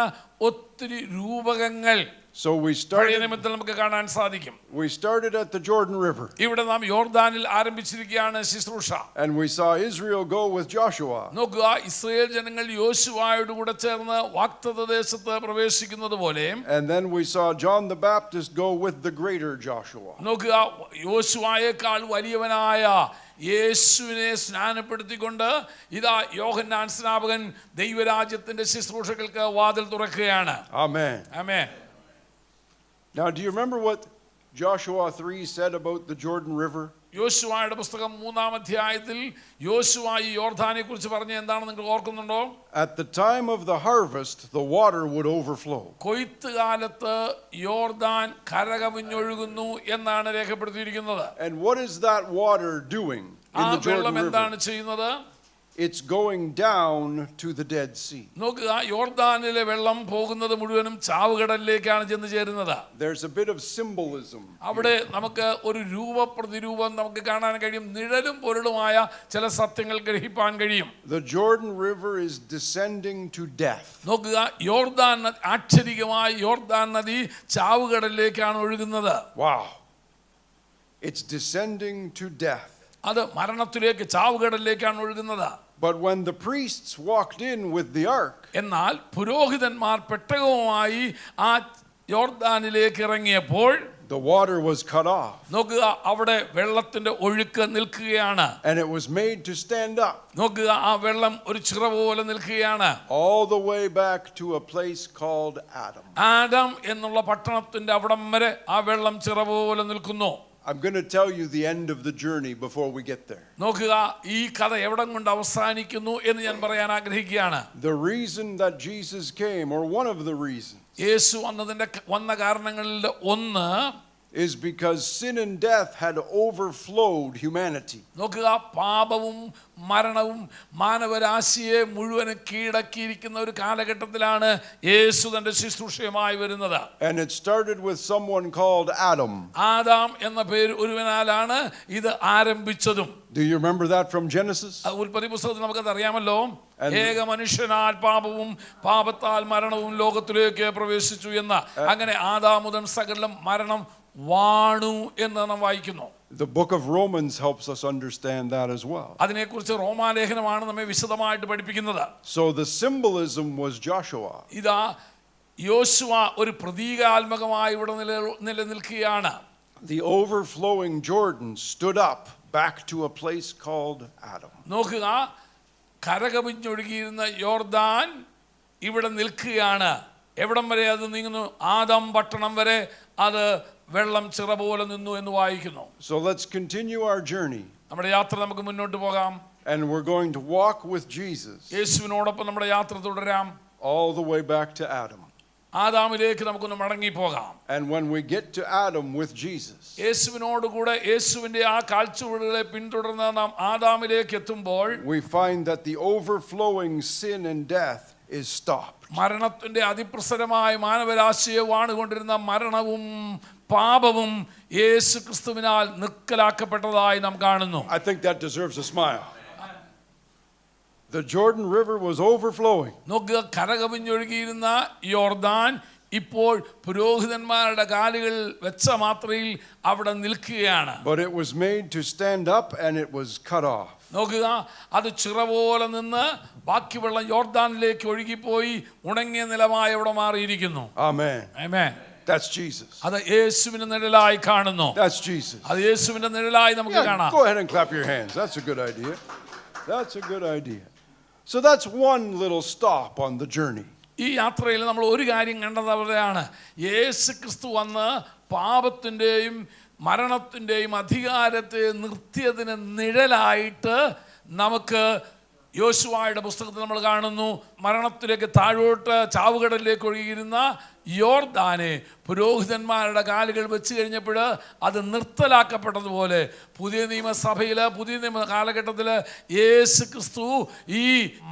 B: ഒത്തിരി രൂപകങ്ങൾ
A: So we
B: പഴയ നിയമത്തിൽ നമുക്ക് കാണാൻ സാധിക്കും.
A: started at the Jordan River.
B: ഇവിടെ നാം യോർദാനിൽ ആരംഭിച്ചിരിക്കുകയാണ് ശുശ്രൂഷ.
A: And we saw Israel go with Joshua.
B: നോക്കുക, ഇസ്രായേൽ ജനങ്ങൾ യോശുവയോട് കൂടെ ചേർന്ന് വാഗ്ദത്ത ദേശത്ത് പ്രവേശിക്കുന്നത് പോലെ,
A: And then we saw John the Baptist go with the greater Joshua.
B: നോക്കുക, യോശുവയേക്കാൾ വലിയവനായ യേശുവിനെ സ്നാനപ്പെടുത്തിക്കൊണ്ട് ഇതാ യോഹന്നാൻ സ്നാപകൻ ദൈവരാജ്യത്തിന്റെ ശുശ്രൂഷകൾക്ക് വാതിൽ തുറക്കുകയാണ്.
A: Amen.
B: Amen.
A: Now, do you remember what Joshua 3 said about the Jordan River?
B: യോശുവയുടെ പുസ്തകം 3-ാം അധ്യായത്തിൽ യോശുവ ഈ യോർദാനെ കുറിച്ച് പറഞ്ഞ എന്താണെന്ന് നിങ്ങൾ ഓർക്കുന്നുണ്ടോ?
A: At the time of the harvest, the water would overflow.
B: കൊയ്ത്ത് കാലത്ത് യോർദാൻ കരകവിഞ്ഞൊഴുകുന്നു എന്നാണ് രേഖപ്പെടുത്തിയിരിക്കുന്നത്.
A: And what is that water doing in
B: ആ
A: the Jordan
B: വെള്ളം
A: River?
B: എന്താണ് ചെയ്യുന്നത്?
A: It's going down to the Dead Sea.
B: നോക്കുക, യോർദാനിലെ വെള്ളം പോകുന്നത് മുഴുവനും ചാവുകടലിലേക്കാണ് ചെന്ന് ചേരുന്നത്.
A: There's a bit of symbolism.
B: അവിടെ നമുക്ക് ഒരു രൂപപ്രതിരൂപം നമുക്ക് കാണാൻ കഴിയും. നിഴലും പൊരുളുമായ ചില സത്യങ്ങൾ ഗ്രഹിപ്പാൻ കഴിയും.
A: The Jordan River is descending to death.
B: നോക്കുക, യോർദാൻ ആശ്ചര്യമായി യോർദാൻ നദി ചാവുകടലിലേക്കാണ് ഒഴുകുന്നത്.
A: Wow. It's descending to death.
B: അത് മരണത്തിലേക്ക്, ചാവുകടലിലേക്കാണ് ഒഴുകുന്നത്.
A: But when the priests walked in with the ark,
B: എന്നാൽ പുരോഹിതന്മാർ പെട്ടകവുമായി ആ യോർദാനിലേക്ക് ഇറങ്ങിയപ്പോൾ
A: the water was cut off.
B: നോക്കുക, അവിടെ വെള്ളത്തിന്റെ ഒഴുക്ക് നിൽക്കുകയാണ്.
A: And it was made to stand up.
B: നോക്കുക, ആ വെള്ളം ഒരു ചിറ പോലെ നിൽക്കുകയാണ്.
A: All the way back to a place called Adam.
B: Adam എന്നുള്ള പട്ടണത്തിന്റെ അവിടം വരെ ആ വെള്ളം ചിറ പോലെ നിൽക്കുന്നു.
A: I'm going to tell you the end of the journey before we get there.
B: നോക്കുക, ഈ കഥ എവിടം കൊണ്ട് അവസാനിക്കുന്നു എന്ന് ഞാൻ പറയാൻ ആഗ്രഹിക്കുകയാണ്.
A: The reason that Jesus came, or one of the reasons,
B: യേശു വന്ന കാരണങ്ങളിൽ ഒന്ന്
A: is because sin and death had overflowed humanity.
B: നോക്കുക, പാപവും മരണവും മാനവരാശിയെ മുഴുവനും കീഴടക്കിയിരിക്കുന്ന ഒരു കാലഘട്ടത്തിലാണ് യേശു തന്റെ ശുശ്രൂഷയുമായി വരുന്നത്.
A: And it started with someone called Adam.
B: Adam എന്ന പേര് ഒരുവനാലാണ് ഇത് ആരംഭിച്ചതും.
A: Do you remember that from Genesis?
B: ഉൽപ്പത്തി പുസ്തകത്തിൽ നമുക്കത് അറിയാമല്ലോ. ഏക മനുഷ്യനാൽ പാപവും പാപത്താൽ മരണവും ലോകത്തിലേക്ക് പ്രവേശിച്ചു എന്ന്. അങ്ങനെ ആദാം മുതൽ സകലം മരണം വാണു എന്ന് നാം വായിക്കുന്നു.
A: The book of Romans helps us understand that as well.
B: അതിനെക്കുറിച്ച് റോമാലേഖനമാണ് നമ്മെ വിശദമായിട്ട് പഠിപ്പിക്കുന്നത്.
A: So the symbolism was Joshua.
B: ഇതാ യോശുവ ഒരു പ്രതീകാത്മകമായി ഇവിടെ നിലനിൽക്കുകയാണ്.
A: The overflowing Jordan stood up back to a place called Adam.
B: നോക്കുക, കരകവിഞ്ഞൊഴുകിയിരുന്ന യോർദാൻ ഇവിടെ നിൽക്കുകയാണ്. എവിടം വരെ അത് നീങ്ങുന്നു? ആദം പട്ടണം വരെ അത് വെള്ളം ചിറ പോലെ നിന്നു എന്ന് വായിക്കുന്നു.
A: So let's continue our journey.
B: നമ്മുടെ യാത്ര നമുക്ക് മുന്നോട്ട് പോകാം.
A: And we're going to walk with Jesus
B: യേശുവിനോടൊപ്പം നമ്മുടെ യാത്ര തുടരാം.
A: all the way back to Adam.
B: ആദാമിലേക്ക് നമുക്കൊന്ന് മടങ്ങി പോകാം.
A: And when we get to Adam with Jesus,
B: യേശുവിനോട് കൂടെ യേശുവിന്റെ ആ കാൽച്ചുവടുകളെ പിന്തുടർന്ന് നാം ആദാമിലേക്ക് എത്തുമ്പോൾ
A: we find that the overflowing sin and death is stopped.
B: മരണത്തിന്റെ അതിപ്രസരമായ മാനവരാശിയെ വാണുകൊണ്ടിരുന്ന മരണവും പാപവും യേശു ക്രിസ്തുവിനാൽ നിക്കലാക്കപ്പെട്ടതായി നാം കാണുന്നു.
A: I think that deserves a smile. The Jordan River was overflowing.
B: നോക്കുക, കരകവിഞ്ഞൊഴുകിയിരുന്ന യോർദാൻ ഇപ്പോൾ പുരോഹിതന്മാരുടെ കാലുകൾ വെച്ച മാത്രയിൽ അവിടെ നിൽക്കുകയാണ്.
A: But it was made to stand up and it was cut off.
B: നോക്കുക, അത് ചിറ പോലെ നിന്ന് ബാക്കി വെള്ളം യോർദാനിലേക്ക് ഒഴുകിപ്പോയി ഉണങ്ങിയ നിലമായി അവിടെ മാറിയിരിക്കുന്നു.
A: Amen.
B: ആമേൻ.
A: That's Jesus.
B: അത് യേശുവിന്റെ നിഴലായി കാണുന്നു.
A: That's Jesus.
B: അത് യേശുവിന്റെ നിഴലായി നമുക്ക്
A: Yeah,
B: കാണാം.
A: go ahead and clap your hands. That's a good idea. That's a good idea. So that's one little stop on the journey.
B: ഈ യാത്രയിൽ നമ്മൾ ഒരു കാര്യം കണ്ടത് അവിടെയാണ്. യേശു ക്രിസ്തു വന്ന് പാപത്തിൻ്റെയും മരണത്തിൻ്റെയും അധികാരത്തെ നിർത്തിയതിന് നിഴലായിട്ട് നമുക്ക് യോശുവയുടെ പുസ്തകത്തിൽ നമ്മൾ കാണുന്നു. മരണത്തിലേക്ക് താഴോട്ട് ചാവുകടലിലേക്ക് ഒഴുകിയിരുന്ന യോർദാനെ പുരോഹിതന്മാരുടെ കാലുകൾ വെച്ച് കഴിഞ്ഞപ്പോൾ അത് നിർത്തലാക്കപ്പെട്ടതുപോലെ പുതിയ നിയമസഭയിൽ പുതിയ നിയമ കാലഘട്ടത്തിൽ യേശു ക്രിസ്തു ഈ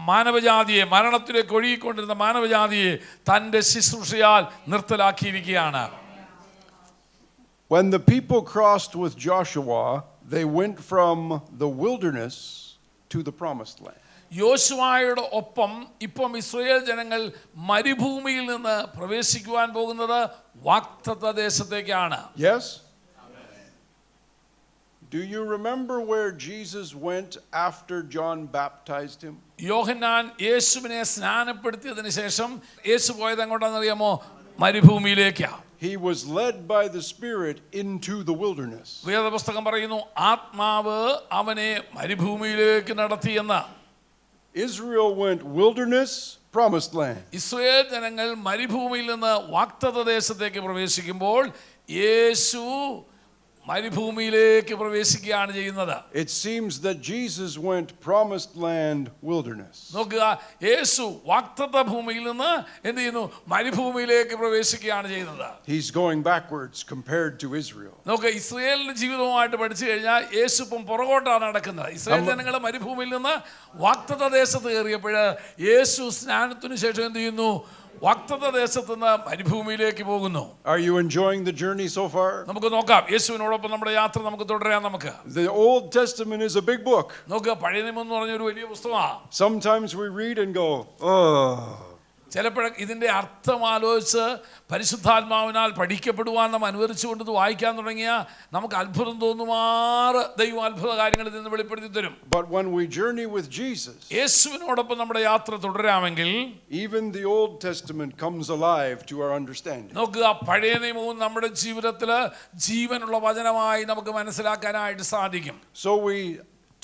B: മാനവജാതിയെ, മരണത്തിലേക്ക് ഒഴുകിക്കൊണ്ടിരുന്ന മാനവജാതിയെ തൻ്റെ ശുശ്രൂഷയാൽ നിർത്തലാക്കിയിരിക്കുകയാണ്.
A: When the people crossed with Joshua, they went from the wilderness to the promised land.
B: യോശുവയുടെ ഒപ്പം ഇപ്പം ഇസ്രായേൽ ജനങ്ങൾ മരുഭൂമിയിൽ നിന്ന് പ്രവേശിക്കുവാൻ പോകുന്നത് വാഗ്ദത്ത ദേശത്തേക്കാണ്.
A: Yes? Do you remember where Jesus went after John baptized him?
B: യോഹന്നാൻ യേശുവിനെ സ്നാനപ്പെടുത്തിയതിനു ശേഷം യേശു പോയത് എങ്ങോട്ടാണെന്ന് അറിയാമോ? മരുഭൂമിയിലേക്കാണ്.
A: He was led by the Spirit into the wilderness.
B: വേദപുസ്തകം പറയുന്നു ആത്മാവ് അവനെ മരുഭൂമിയിലേക്ക് നടത്തിയെന്ന്.
A: Israel went wilderness, promised land.
B: Israel ജനങ്ങൾ മരുഭൂമിയിൽ നിന്ന് വാഗ്ദത്ത ദേശത്തേക്ക് പ്രവേശിക്കുമ്പോൾ യേശു മരുഭൂമിയിലേക്ക് പ്രവേശിക്കുകയാണ് ചെയ്യുന്നത്.
A: It seems that Jesus went promised land, wilderness.
B: നോക്കുക, യേശു വാഗ്ദത്ത ഭൂമിയിൽ നിന്ന് എന്ത് ചെയ്യുന്നു? മരുഭൂമിയിലേക്ക് പ്രവേശിക്കുകയാണ് ചെയ്യുന്നത്.
A: He's going backwards compared to Israel.
B: നോക്കുക, ഇസ്രായേലിന്റെ ജീവിതവുമായിട്ട് പഠിച്ചു കഴിഞ്ഞാൽ യേശു ഇപ്പം പുറകോട്ടാണ് നടക്കുന്നത്. ഇസ്രായേൽ ജനങ്ങൾ മരുഭൂമിയിൽ നിന്ന് വാഗ്ദത്ത ദേശത്ത് കയറിയപ്പോൾ യേശു സ്നാനത്തിനു ശേഷം എന്ത് ചെയ്യുന്നു? വാഗ്ദത്ത ദേശത്ത് നിന്ന് മരുഭൂമിയിലേക്ക് പോകുന്നു.
A: Are you enjoying the journey so far?
B: നമുക്ക് നോക്കാം, യേശുവിനോടൊപ്പം നമ്മുടെ യാത്ര നമുക്ക് തുടരാം. നമുക്ക്
A: The Old Testament is a big book.
B: നോക്കുക, പഴയ നിയമം എന്ന് പറഞ്ഞ ഒരു വലിയ പുസ്തകമാണ്.
A: Sometimes we read and go, oh.
B: ചിലപ്പോഴൊക്കെ ഇതിൻ്റെ അർത്ഥം ആലോചിച്ച് പരിശുദ്ധാത്മാവിനാൽ പഠിക്കപ്പെടുവാൻ നാം അനുവദിച്ചുകൊണ്ട് ഇത് വായിക്കാൻ തുടങ്ങിയാൽ നമുക്ക് അത്ഭുതം തോന്നുമാറ് ദൈവം അത്ഭുത കാര്യങ്ങൾ ഇതിൽ നിന്ന് വെളിപ്പെടുത്തി തരും.
A: But when we journey with Jesus,
B: യേശുവിനോടൊപ്പം നമ്മുടെ യാത്ര തുടരാമെങ്കിൽ
A: even the Old Testament comes alive to our understanding.
B: നോക്കുക, പഴയ നിയമവും നമ്മുടെ ജീവിതത്തിൽ ജീവനുള്ള വചനമായി നമുക്ക് മനസ്സിലാക്കാനായിട്ട് സാധിക്കും.
A: So we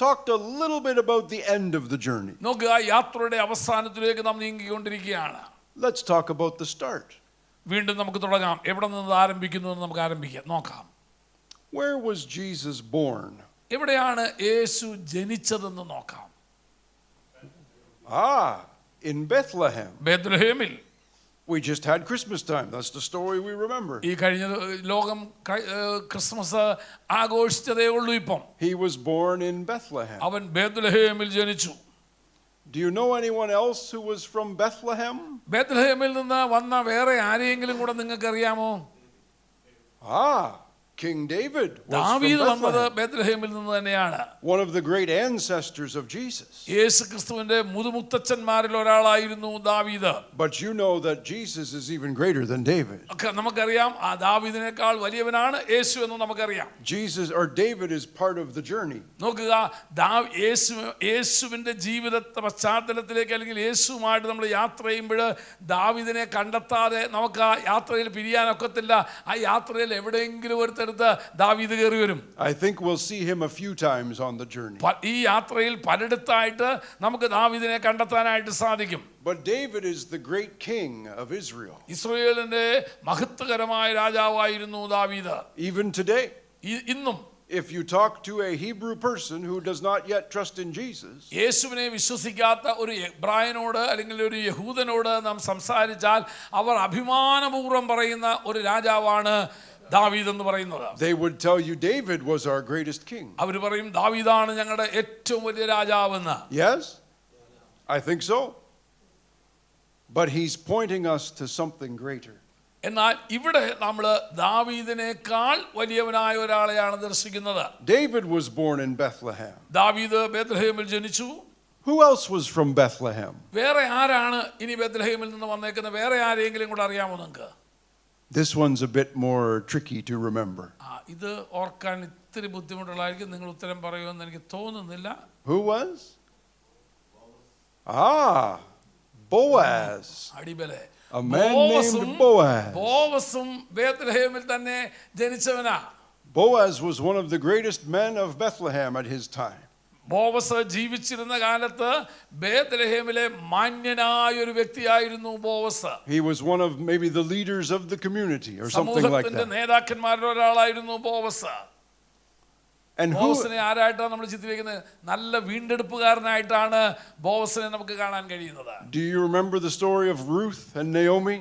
A: talked a little bit about the end of the journey.
B: നോക്കുക, യാത്രയുടെ അവസാനത്തിലേക്ക് നാം നീങ്ങിക്കൊണ്ടിരിക്കുകയാണ്.
A: Let's talk about the start.
B: വീണ്ടും നമുക്ക് തുടങ്ങാം. എവിടെ നിന്ന് ആരംഭിക്കുന്നു എന്ന് നമുക്ക് ആരംഭിക്കാം, നോക്കാം.
A: Where was Jesus born?
B: എവിടെയാണ് യേശു ജനിച്ചതെന്ന് നോക്കാം.
A: In Bethlehem.
B: ബേത്ലഹേമിൽ.
A: We just had Christmas time. That's the story we remember.
B: ഈ കഴിഞ്ഞ ലോകം ക്രിസ്മസ് ആഘോഷിച്ചതേ ഉള്ളൂ. ഇപ്പം
A: He was born in Bethlehem.
B: അവൻ ബേത്ലഹേമിൽ ജനിച്ചു.
A: Do you know anyone else who was from Bethlehem?
B: ബേത്ലഹേമിൽ നിന്ന് വന്ന വേറെ ആരെയെങ്കിലും കൂടെ നിങ്ങൾക്ക് അറിയാമോ?
A: King David was from
B: ദാവീദ് വന്നത്
A: Bethlehem.
B: ബേത്ലഹേമിൽ നിന്ന് തന്നെയാണ്.
A: One of the great ancestors of Jesus.
B: യേശു ക്രിസ്തുവിന്റെ മുതുമുത്തച്ഛന്മാരിൽ ഒരാളായിരുന്നു ദാവീദ്.
A: But you know that Jesus is even greater than David.
B: നമുക്കറിയാം, ആ ദാവീദിനേക്കാൾ വലിയവനാണ് യേശു എന്ന് നമുക്കറിയാം.
A: Jesus or David is part of the journey.
B: നോക്കുക, യേശുവിന്റെ ജീവിത പശ്ചാത്തലത്തിലേക്ക് അല്ലെങ്കിൽ യേശുവുമായിട്ട് നമ്മൾ യാത്ര ചെയ്യുമ്പോൾ ദാവീദിനെ കണ്ടെത്താതെ നമുക്ക് ആ യാത്രയിൽ പിരിയാനൊക്കത്തില്ല. ആ യാത്രയിൽ എവിടെയെങ്കിലും ഒരു ദാവീദ് കയറി വരും.
A: I think we'll see him a few times on the journey.
B: ഈ യാത്രയിൽ പലയിടത്തായിട്ട് നമുക്ക് ദാവീദിനെ കണ്ടെത്താനായിട്ട് സാധിക്കും.
A: But David is the great king of Israel.
B: ഇസ്രായേലിന്റെ മഹത്വകരമായ രാജാവായിരുന്നു ദാവീദ്.
A: Even today,
B: ഇന്നും
A: if you talk to a Hebrew person who does not yet trust in Jesus,
B: യേശുവിനെ വിശ്വസിക്കാത്ത ഒരു എബ്രായനോട് അല്ലെങ്കിൽ ഒരു യഹൂദനോട് നാം സംസാരിച്ചാൽ അവർ അഭിമാനപൂർവ്വം പറയുന്ന ഒരു രാജാവാണ് ദാവീദ് എന്ന് പറയുന്നത്.
A: they would tell you David was our greatest king.
B: അവർ പറയും ദാവീദാണ് ഞങ്ങളുടെ ഏറ്റവും വലിയ രാജാവെന്ന്.
A: Yes, I think so. But he's pointing us to something greater.
B: എന്നാൽ ഇവിടെ നമ്മൾ ദാവീദിനേക്കാൾ വലിയവനായ ഒരാളെയാണ് ദർശിക്കുന്നത്.
A: David was born in Bethlehem.
B: ദാവീദ് ബേത്ലഹേമിൽ ജനിച്ചു.
A: Who else was from Bethlehem?
B: വേറെ ആരാണ് ഇനി ബേത്ലഹേമിൽ നിന്ന് വന്നേക്കുന്ന വേറെ ആരെങ്കിലും കൂടെ അറിയാമോ നിങ്ങൾക്ക്?
A: This one's a bit more tricky to remember.
B: ഇത് ഓർക്കാൻ ഇത്തിരി ബുദ്ധിമുട്ടുള്ളതായിരിക്കും. നിങ്ങൾ ഉത്തരം പറയുമെന്ന് എനിക്ക് തോന്നുന്നില്ല.
A: Who was? Boaz.
B: അടിബലെ.
A: A man named Boaz.
B: ബോവസും ബേത്ലഹേമിൽ തന്നെ ജനിച്ചവനാ.
A: Boaz was one of the greatest men of Bethlehem at his time.
B: Boaz ജീവിച്ചിരുന്ന കാലത്ത് ബേത്ലഹേമിലെ മാന്യനായ ഒരു വ്യക്തിയായിരുന്നു Boaz.
A: He was one of maybe the leaders of the community or something like that.
B: നേതാക്കന്മാരിൽ ഒരാളായിരുന്നു Boaz.
A: And
B: ബോവസിനെ ആരായിട്ടാണ് നമ്മൾ ചിത്രീകരിക്കുന്നത്? നല്ല വീണ്ടെടുപ്പുകാരനായിട്ടാണ് ബോവസിനെ നമുക്ക് കാണാൻ കഴിയുന്നത്.
A: do you remember the story of Ruth and Naomi?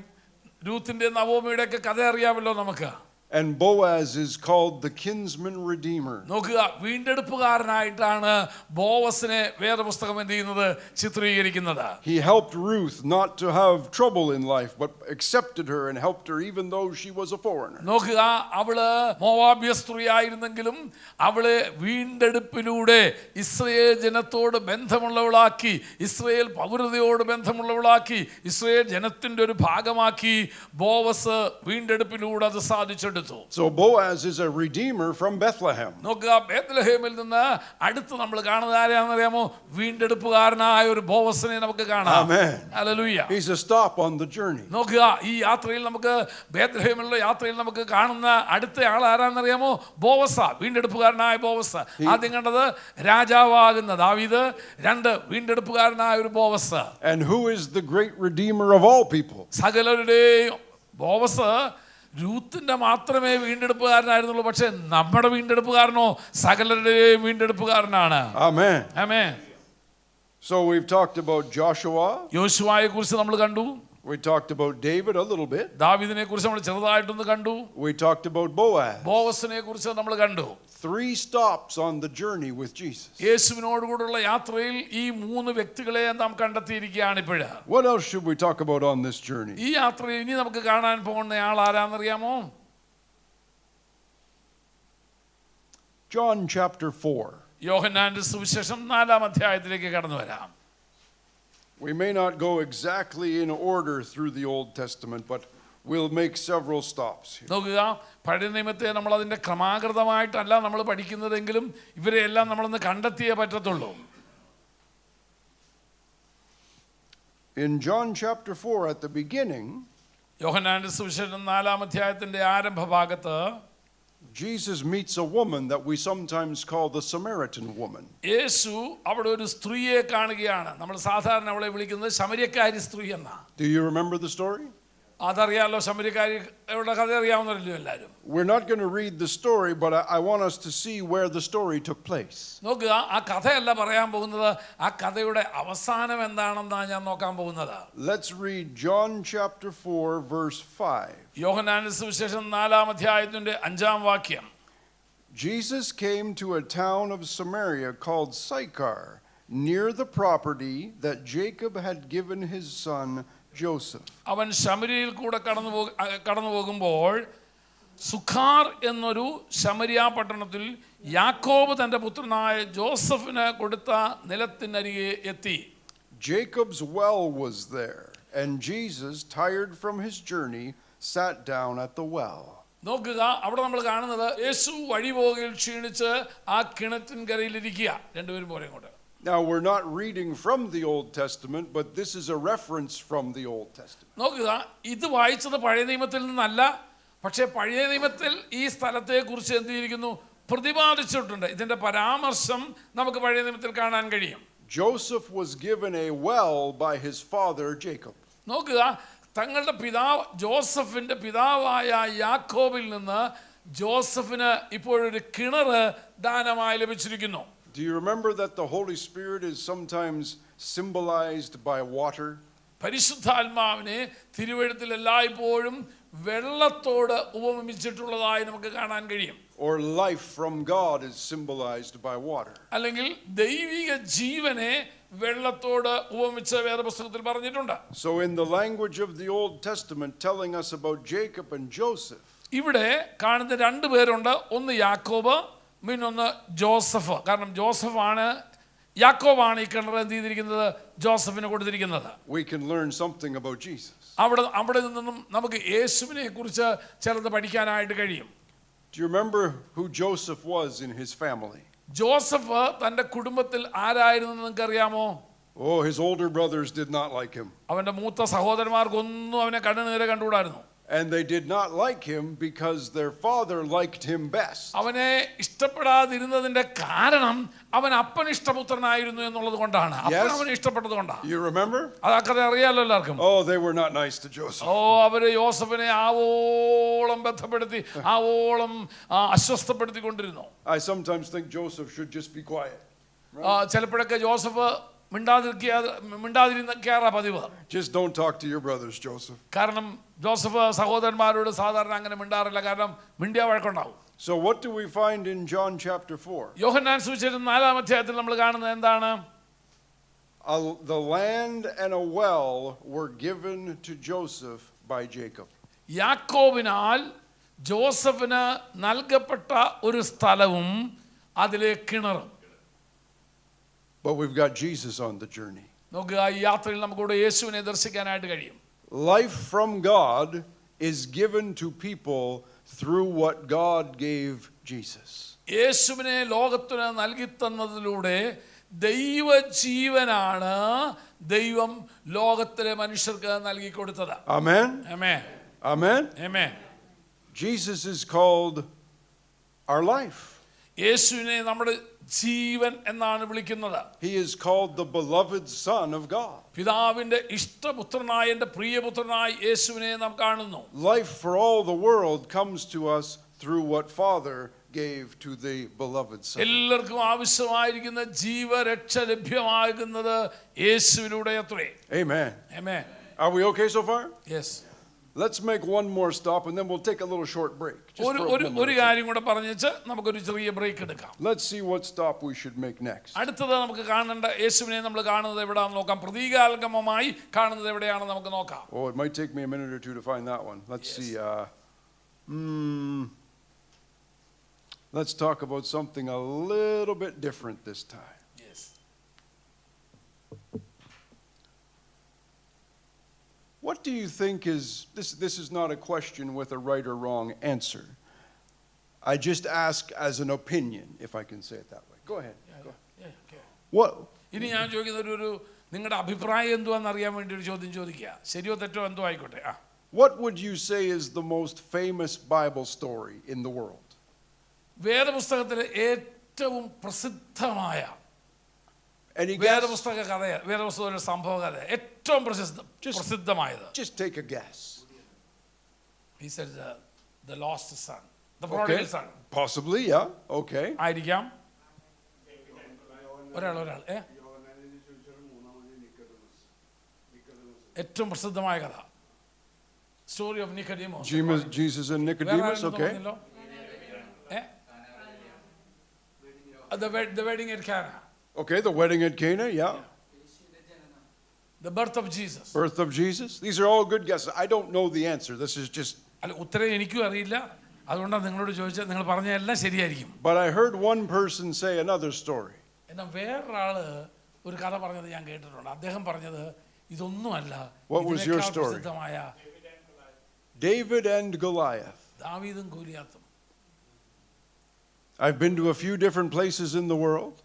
B: രൂത്തിന്റെ നവോമിയുടെ ഒക്കെ കഥ അറിയാമല്ലോ നമുക്ക്.
A: And Boaz is called the kinsman redeemer.
B: നോക്കുക, വീണ്ടെടുപ്പുകാരനായിട്ടാണ് ബോവസിനെ വേദപുസ്തകം എന്ത് ചെയ്യുന്നത്? ചിത്രീകരിക്കുന്നത്.
A: He helped Ruth not to have trouble in life, but accepted her and helped her even though she was a foreigner.
B: നോക്കുക, അവള് മോവാബ്യ സ്ത്രീയായിരുന്നെങ്കിലും അവളെ വീണ്ടെടുപ്പിലൂടെ ഇസ്രയേൽ ജനത്തോട് ബന്ധമുള്ളവളാക്കി, ഇസ്രയേൽ പൗരതയോട് ബന്ധമുള്ളവളാക്കി, ഇസ്രയേൽ ജനത്തിന്റെ ഒരു ഭാഗമാക്കി ബോവസ് വീണ്ടെടുപ്പിലൂടെ അത് സാധിച്ചെടുത്തു.
A: So Boaz is a redeemer from Bethlehem.
B: നോക്കുക, ബേത്ലഹേമിൽ നിന്ന് അടുത്ത് നമ്മൾ കാണുന്നത് ആരെയാണെന്ന് അറിയാമോ? വീണ്ടെടുപ്പുകാരനായ ഒരു ബോവസിനെ നമുക്ക് കാണാം.
A: Amen.
B: Hallelujah.
A: He's a stop on the journey.
B: നോക്കുക, ഈ യാത്രയിൽ നമുക്ക് ബേത്ലഹേമിലുള്ള യാത്രയിൽ നമുക്ക് കാണുന്ന അടുത്ത ആൾ ആരാണെന്നറിയാമോ? ബോവസ, വീണ്ടെടുപ്പുകാരനായ ബോവസ്. ആദ്യം കണ്ടത് രാജാവാകുന്ന ദാവീദ്, രണ്ട് വീണ്ടെടുപ്പുകാരനായ ഒരു Boaz.
A: And who is the great redeemer of all people?
B: സകലരുടെയും Boaz രൂത്തിന്റെ മാത്രമേ വീണ്ടെടുപ്പുകാരനായിരുന്നുള്ളൂ. പക്ഷെ നമ്മുടെ വീണ്ടെടുപ്പുകാരനോ സകലരുടെയും വീണ്ടെടുപ്പുകാരനാണ്.
A: Amen.
B: Amen.
A: So we've talked about Joshua.
B: യോശുവയെ കുറിച്ച് നമ്മൾ കണ്ടു.
A: We talked about David a little bit.
B: ദാവീദിനെ കുറിച്ച് നമ്മൾ ചെറുതായിട്ടൊന്ന് കണ്ടു.
A: We talked about Boaz.
B: ബോവസിനെ കുറിച്ച് നമ്മൾ കണ്ടു.
A: 3 stops on the journey with Jesus.
B: യേശുവിനോടുകൂടിയുള്ള യാത്രയിൽ ഈ 3 വ്യക്തികളെ നാം കണ്ടെത്തിയിരിക്കുകയാണ് ഇപ്പോഴ്.
A: What else should we talk about on this journey?
B: ഈ യാത്രയിൽ ഇനി നമുക്ക് കാണാൻ പോകുന്ന ആൾ ആരാന്നറിയാമോ?
A: John chapter 4.
B: യോഹന്നാന്റെ സുവിശേഷം 4-ാം അധ്യായത്തിലേക്ക് കടന്നു വരാം.
A: We may not go exactly in order through the Old Testament, but we'll make several stops here.
B: നോക്കുക, പഴയ നിയമത്തെ നമ്മൾ അതിൻ്റെ ക്രമാകൃതമായിട്ടല്ല നമ്മൾ പഠിക്കുന്നതെങ്കിലും ഇവരെ എല്ലാം നമ്മളൊന്ന് കണ്ടെത്തിയേ പറ്റത്തുള്ളൂ.
A: In John chapter 4 at the beginning,
B: യോഹന്നാന്റെ സുവിശേഷം 4-ാം അധ്യായത്തിന്റെ ആരംഭ ഭാഗത്ത്
A: Jesus meets a woman that we sometimes call the Samaritan woman.
B: യേശു അവിടെ ഒരു സ്ത്രീയെ കാണുകയാണ്. നമ്മൾ സാധാരണ അവളെ വിളിക്കുന്നത് ശമര്യക്കാരി സ്ത്രീ എന്നാ.
A: Do you remember the story?
B: അതറിയാലോ, ശമര്യക്കാരിയുടെ കഥ അറിയാവുന്നവരല്ലോ എല്ലാവരും.
A: We're not going to read the story, but I want us to see where the story took place.
B: നോക്കുക, ആ കഥയല്ല പറയാൻ പോകുന്നത്, ആ കഥയുടെ അവസാനം എന്താണെന്നാണ് ഞാൻ നോക്കാൻ പോകുന്നത്.
A: Let's read John chapter 4 verse 5.
B: യോഹന്നാന്റെ സുവിശേഷം 4-ാം അധ്യായത്തിന്റെ 5-ാം വാക്യം.
A: Jesus came to a town of Samaria called Sychar, near the property that Jacob had given his son Joseph.
B: അവൻ ശമര്യയിൽ കൂടെ കടന്നു പോകുമ്പോൾ സുഖാർ എന്നൊരു ശമര്യ പട്ടണത്തിൽ യാക്കോബ് തന്റെ പുത്രനായ ജോസഫിന് കൊടുത്ത നിലത്തിനരികെ എത്തി.
A: Jacob's well was there, and Jesus, tired from his journey, sat down at the well.
B: നോക്കുക, അവിടെ നമ്മൾ കാണുന്നത് യേശു വഴിപോകയിൽ ക്ഷീണിച്ച് ആ കിണറ്റിൻകരയിലിരിക്കുക. രണ്ടുപേരും പോലെ ഇങ്ങോട്ട്.
A: Now we're not reading from the Old Testament, but this is a reference from the Old Testament.
B: നോക്കുക, ഇത് വായിച്ചത് പഴയ നിയമത്തിൽ നിന്നല്ല, പക്ഷേ പഴയ നിയമത്തിൽ ഈ സ്ഥലത്തെ കുറിച്ച് എന്ത് ചെയ്തിരിക്കുന്നു? പ്രതിപാദിച്ചിട്ടുണ്ട്. ഇതിന്റെ പരാമർശം നമുക്ക് പഴയ നിയമത്തിൽ കാണാൻ കഴിയും.
A: Joseph was given a well by his father Jacob.
B: നോക്കുക, തങ്ങളുടെ പിതാവ് ജോസഫിന്റെ പിതാവായ യാക്കോബിൽ നിന്ന് ജോസഫിന് ഇപ്പോഴൊരു കിണറ് ദാനമായി ലഭിച്ചിരിക്കുന്നു.
A: Do you remember that the Holy Spirit is sometimes symbolized by water?
B: പരിശുദ്ധാത്മാവിനെ തിരുവെഴുത്തിൽ എല്ലായ്പ്പോഴും വെള്ളത്തോട് ഉപമിച്ചിട്ടുള്ളതായി നമുക്ക് കാണാൻ കഴിയും.
A: Or life from God is symbolized by water.
B: അല്ലെങ്കിൽ ദൈവിക ജീവനെ വെള്ളത്തോട് ഉപമിച്ച വേദപുസ്തകത്തിൽ പറഞ്ഞിട്ടുണ്ട്.
A: So in the language of the Old Testament telling us about Jacob and Joseph,
B: ഇവിടെ കാണുന്ന 2 പേരുണ്ട്. ഒന്ന് യാക്കോബ്, പിന്നൊന്ന് ജോസഫ്. കാരണം ജോസഫാണ് യാക്കോബാണ് ഈ കിണർ എന്ത് ചെയ്തിരിക്കുന്നത്, ജോസഫിന് കൊടുത്തിരിക്കുന്നത്.
A: We can learn something about Jesus.
B: അവിടെ നിന്നും നമുക്ക് യേശുവിനെ കുറിച്ച് ചിലത് പഠിക്കാനായിട്ട് കഴിയും.
A: Do you remember who Joseph was in his family?
B: Joseph തൻ്റെ കുടുംബത്തിൽ ആരായിരുന്നു നിങ്ങൾക്ക് അറിയാമോ?
A: Oh, his older brothers did not like him.
B: അവൻ്റെ മൂത്ത സഹോദരന്മാർക്കൊന്നും അവനെ കണ്ണുനീരെ കണ്ടുകൂടായിരുന്നു.
A: And they did not like him because their father liked him best.
B: അവനെ ഇഷ്ടപ്പെടാതിരുന്നതിന്റെ കാരണം അവൻ അപ്പൻ ഇഷ്ടപുത്രനായിരുന്നു എന്നുള്ളത് കൊണ്ടാണ്. അപ്പൻ അവനെ ഇഷ്ടപ്പെട്ടത് കൊണ്ടാണ്.
A: You remember?
B: അതൊക്കെ അറിയാലോ എല്ലാവർക്കും.
A: Oh, they were not nice to Joseph.
B: അവര് യോസഫിനെ ആവോളം ബന്ധപ്പെടുത്തി ആവോളം അസ്വസ്ഥപ്പെടുത്തിക്കൊണ്ടിരുന്നു.
A: I sometimes think Joseph should just be quiet.
B: ചിലപ്പോഴൊക്കെ ജോസഫ് മിണ്ടാതിരിക്കാറാ പതിവ്.
A: Just don't talk to your brothers, Joseph.
B: കാരണം ജോസഫ് സഹോദരന്മാരോട് സാധാരണ അങ്ങനെ മിണ്ടാറില്ല, കാരണം മിണ്ടിയ വഴക്കുണ്ടാവും.
A: So what do we find in John chapter 4?
B: യോഹന്നാൻ സുവിശേഷം 4-ാം അധ്യായത്തിൽ നമ്മൾ കാണുന്നത് എന്താണ്?
A: The land and a well were given to Joseph by Jacob.
B: യാക്കോബിനാൽ ജോസഫിന് നൽകപ്പെട്ട ഒരു സ്ഥലവും അതിലെ കിണറും.
A: But we've got Jesus on the journey.
B: നോക്കുക, ഈ യാത്രയിൽ നമുക്കിവിടെ യേശുവിനെ ദർശിക്കാനായിട്ട് കഴിയും.
A: Life from God is given to people through what God gave Jesus.
B: യേശുവിനെ ലോകത്തിന് നൽകി തന്നതിലൂടെ ദൈവജീവനാണ് ദൈവം ലോകത്തിലെ മനുഷ്യർക്ക് നൽകി കൊടുത്തത്.
A: Amen.
B: Amen.
A: Amen.
B: Amen.
A: Jesus is called our life.
B: യേശുവിനെ നമ്മുടെ ജീവൻ എന്നാണ് വിളിക്കുന്നത്.
A: He is called the beloved Son of God.
B: പിതാവിന്റെ ഇഷ്ടപുത്രനായ എൻ്റെ പ്രിയപുത്രനായി യേശുവിനെ നാം കാണുന്നു.
A: Life for all the world comes to us through what Father gave to the beloved Son.
B: എല്ലാവർക്കും ആവശ്യമായിരിക്കുന്ന ജീവരക്ഷ ലഭ്യമാകുന്നത് യേശുവിലൂടെ അത്രേ.
A: Amen.
B: Amen.
A: Are we okay so far?
B: Yes.
A: Let's make one more stop and then we'll take a little short break.
B: ഒരു കാര്യം കൂടെ പറഞ്ഞിട്ട് നമുക്കൊരു ചെറിയ break എടുക്കാം.
A: Let's see what stop we should make next.
B: അടുത്തത് നമുക്ക് കാണേണ്ട യേശുവിനെ നമ്മൾ കാണുന്നത് എവിടെയാണെന്ന് നോക്കാം. പ്രതീകാത്മകമായി കാണുന്നത് എവിടെയാണെന്ന് നമുക്ക് നോക്കാം.
A: Oh, it might take me a minute or two to find that one. Let's see. Let's talk about something a little bit different this time.
B: Yes.
A: What do you think is this is not a question with a right or wrong answer. I just ask as an opinion, if I can say it that way. Go ahead. What?
B: ഇനി ഞാൻ ചോദിക്കുന്ന ഒരു നിങ്ങളുടെ അഭിപ്രായം എന്തുവാന്ന് അറിയാൻ വേണ്ടി ഒരു ചോദ്യം ചോദിക്കുക. ശരിയോ തെറ്റോ എന്തോ ആയിക്കോട്ടെ.
A: What would you say is the most famous Bible story in the world?
B: വേദപുസ്തകത്തിലെ ഏറ്റവും പ്രസിദ്ധമായ
A: Any guess?
B: വേദപുസ്തക സംഭവ കഥ ഏറ്റവും പ്രസിദ്ധമായത്.
A: Just take a guess.
B: He said the lost son, the prodigal son.
A: Possibly, yeah. Okay.
B: ആയിരിക്കാം. ഒരാൾ ഏറ്റവും പ്രസിദ്ധമായ കഥ, story of Nicodemus.
A: Jesus and Nicodemus. Okay.
B: The wedding at Cana.
A: Okay, the wedding at Cana, yeah.
B: The birth of Jesus.
A: Birth of Jesus. These are all good guesses. I don't know the answer. This is just.
B: അല്ല, ഉത്തരം എനിക്കും അറിയില്ല. അതുകൊണ്ടാണ് നിങ്ങളോട് ചോദിച്ചത്. നിങ്ങൾ പറഞ്ഞ എല്ലാം ശരിയായിരിക്കും.
A: But I heard one person say another story.
B: എന്നാൽ വേറൊരാള് ഒരു കഥ പറഞ്ഞത് ഞാൻ കേട്ടിട്ടുണ്ട്. അദ്ദേഹം പറഞ്ഞത് ഇതൊന്നുമല്ല.
A: What was your story?
B: പ്രസിദ്ധമായ
A: David and Goliath.
B: ദാവീദും ഗോലിയാത്തും.
A: I've been to a few different places in the world.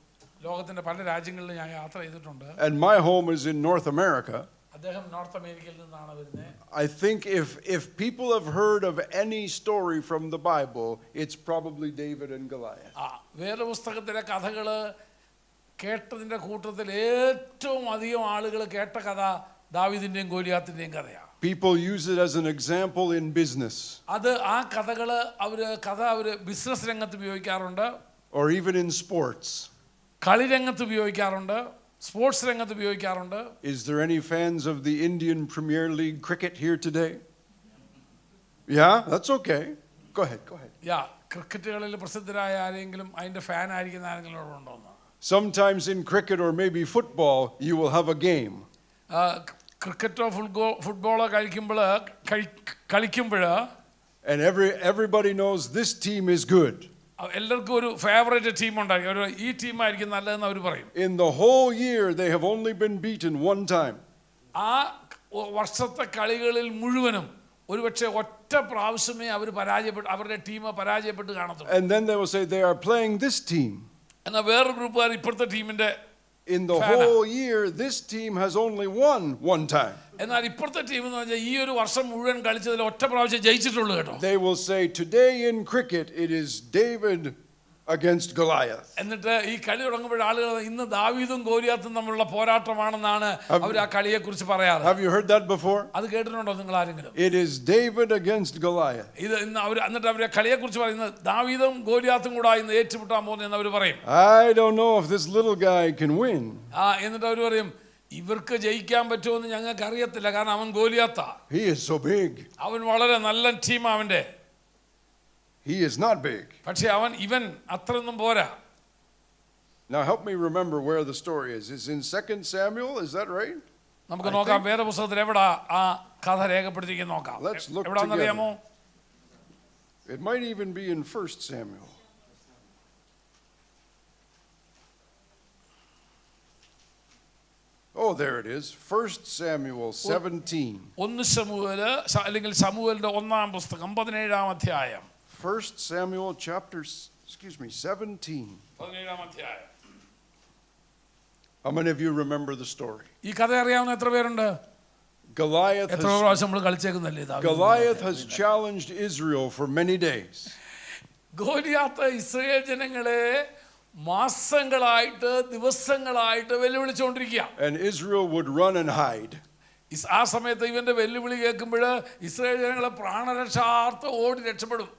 B: ലോകത്തിന്റെ പല രാജ്യങ്ങളിൽ ഞാൻ യാത്ര ചെയ്തിട്ടുണ്ട്.
A: And my home is in North America.
B: അദ്ദേഹം നോർത്ത് അമേരിക്കയിൽ നിന്നാണ് വരുന്നത്.
A: I think if people have heard of any story from the Bible, it's probably David and Goliath.
B: വേദപുസ്തകത്തിലെ കഥകള് കേട്ടതിന്റെ കൂട്ടത്തിൽ ഏറ്റവും അധികം ആളുകൾ കേട്ട കഥ ദാവീദിന്റെയും ഗോലിയാത്തിന്റെയും കഥയാണ്.
A: People use it as an example in business.
B: അത് ആ കഥകള് അവര് ബിസിനസ് രംഗത്ത് ഉപയോഗിക്കാറുണ്ട്.
A: Or even in sports.
B: കളി രംഗത്ത് ഉപയോഗിക്കാറുണ്ട്, സ്പോർട്സ് രംഗത്ത് ഉപയോഗിക്കാറുണ്ട്.
A: Is there any fans of the Indian Premier League cricket here today? Yeah, that's okay. Go ahead.
B: Yeah, ക്രിക്കറ്റുകളിൽ പ്രസിദ്ധരായ ആരെങ്കിലും അതിന്റെ ഫാൻ ആയിരിക്കുന്ന ആരെങ്കിലും ഇവിടെ ഉണ്ടോ?
A: Sometimes in cricket or maybe football, you will have a game.
B: ക്രിക്കറ്റോ ഫുട്ബോളോ കളിക്കുമ്പോൾ
A: and everybody knows this team is good.
B: എല്ലാവർക്കും ഒരു favourite team ഉണ്ടായിരിക്കും. ഒരു ഈ ടീമായിരിക്കും നല്ലതെന്ന് അവർ പറയും.
A: In the whole year, they have only been beaten one time.
B: ആ വർഷത്തെ കളികളിൽ മുഴുവനും ഒരുപക്ഷെ ഒറ്റ പ്രാവശ്യമേ അവർ അവരുടെ ടീം പരാജയപ്പെട്ട് കാണത്തുള്ളൂ.
A: And then they will say they are playing this team.
B: എന്നാൽ വേറൊരു ഗ്രൂപ്പുകാർ ഇപ്പോഴത്തെ ടീമിന്റെ
A: In the whole year, this team has only won one time.
B: എന്നാൽ ഇപ്പോഴത്തെ ടീം എന്ന് പറഞ്ഞാൽ ഈ ഒരു വർഷം മുഴുവൻ കളിച്ചതിൽ ഒറ്റ പ്രാവശ്യം ജയിച്ചിട്ടുള്ളൂ കേട്ടോ.
A: They will say today in cricket it is David against Goliath.
B: എന്നിട്ട് ഈ കളി തുടങ്ങുമ്പോൾ ആളുകൾ ഇന്ന് ദാവീദും ഗോലിയാത്തും തമ്മിലുള്ള പോരാട്ടമാണെന്നാണ് അവർ ആ കളിയെ കുറിച്ച് പറയാറ്.
A: Have you heard that before?
B: അത് കേട്ടിട്ടുണ്ടോ നിങ്ങൾ ആരെങ്കിലും?
A: It is David against Goliath.
B: ഇത് ഇന്ന് അവർ എന്നിട്ട് അവരെ കളിയെ കുറിച്ച് പറയുന്നത് ദാവീദും ഗോലിയാത്തും കൂടെ ഇന്ന് ഏറ്റുമുട്ടാൻ പോകുന്നതെന്ന് അവർ പറയും.
A: I don't know if this little guy can win.
B: എന്നിട്ട് അവർ പറയും ഇവർക്ക് ജയിക്കാൻ പറ്റുമെന്ന് ഞങ്ങൾക്ക് അറിയത്തില്ല, കാരണം അവൻ ഗോലിയാത്താ.
A: He is so big.
B: അവൻ വളരെ നല്ല ടീം അവന്റെ.
A: He is not big.
B: പക്ഷേ ഇവൻ അത്രയൊന്നും പോരാ.
A: Now help me remember where the story is. It's in 2 Samuel, is that right?
B: നമുക്ക് നോക്കാം വേദപുസ്തകത്തിൽ എവിടാ ആ കഥ രേഖപ്പെടുത്തിയിരിക്കുന്നത് നോക്കാം.
A: Let's look
B: എവിടാന്നറിയാമോ?
A: It might even be in 1 Samuel. Oh, there it is. 1 Samuel 17.
B: 1 ശമൂവേൽ അല്ലെങ്കിൽ ശമൂവേലിന്റെ ഒന്നാം പുസ്തകം 17-ാം അധ്യായം.
A: 1 Samuel chapter 17.
B: 17-ാം അധ്യായം.
A: How many of you remember the story?
B: ഈ കഥ അറിയാവുന്ന എത്ര പേരുണ്ട്?
A: Goliath
B: എത്ര പ്രാവശ്യം നമ്മൾ കളിച്ചേക്കുന്നല്ലേ?
A: Goliath has challenged Israel for many days.
B: Goliath Israel ജനങ്ങളെ മാസങ്ങളായിട്ട് ദിവസങ്ങളായിട്ട് വെല്ലുവിളിച്ചുകൊണ്ടിരിക്കുക.
A: And Israel would run and hide.
B: ആ സമയത്ത് ഇവന്റെ വെല്ലുവിളി കേൾക്കുമ്പോൾ ഇസ്രായേൽ ജനങ്ങളെ പ്രാണരക്ഷാർത്ഥം ഓടി രക്ഷപ്പെടും.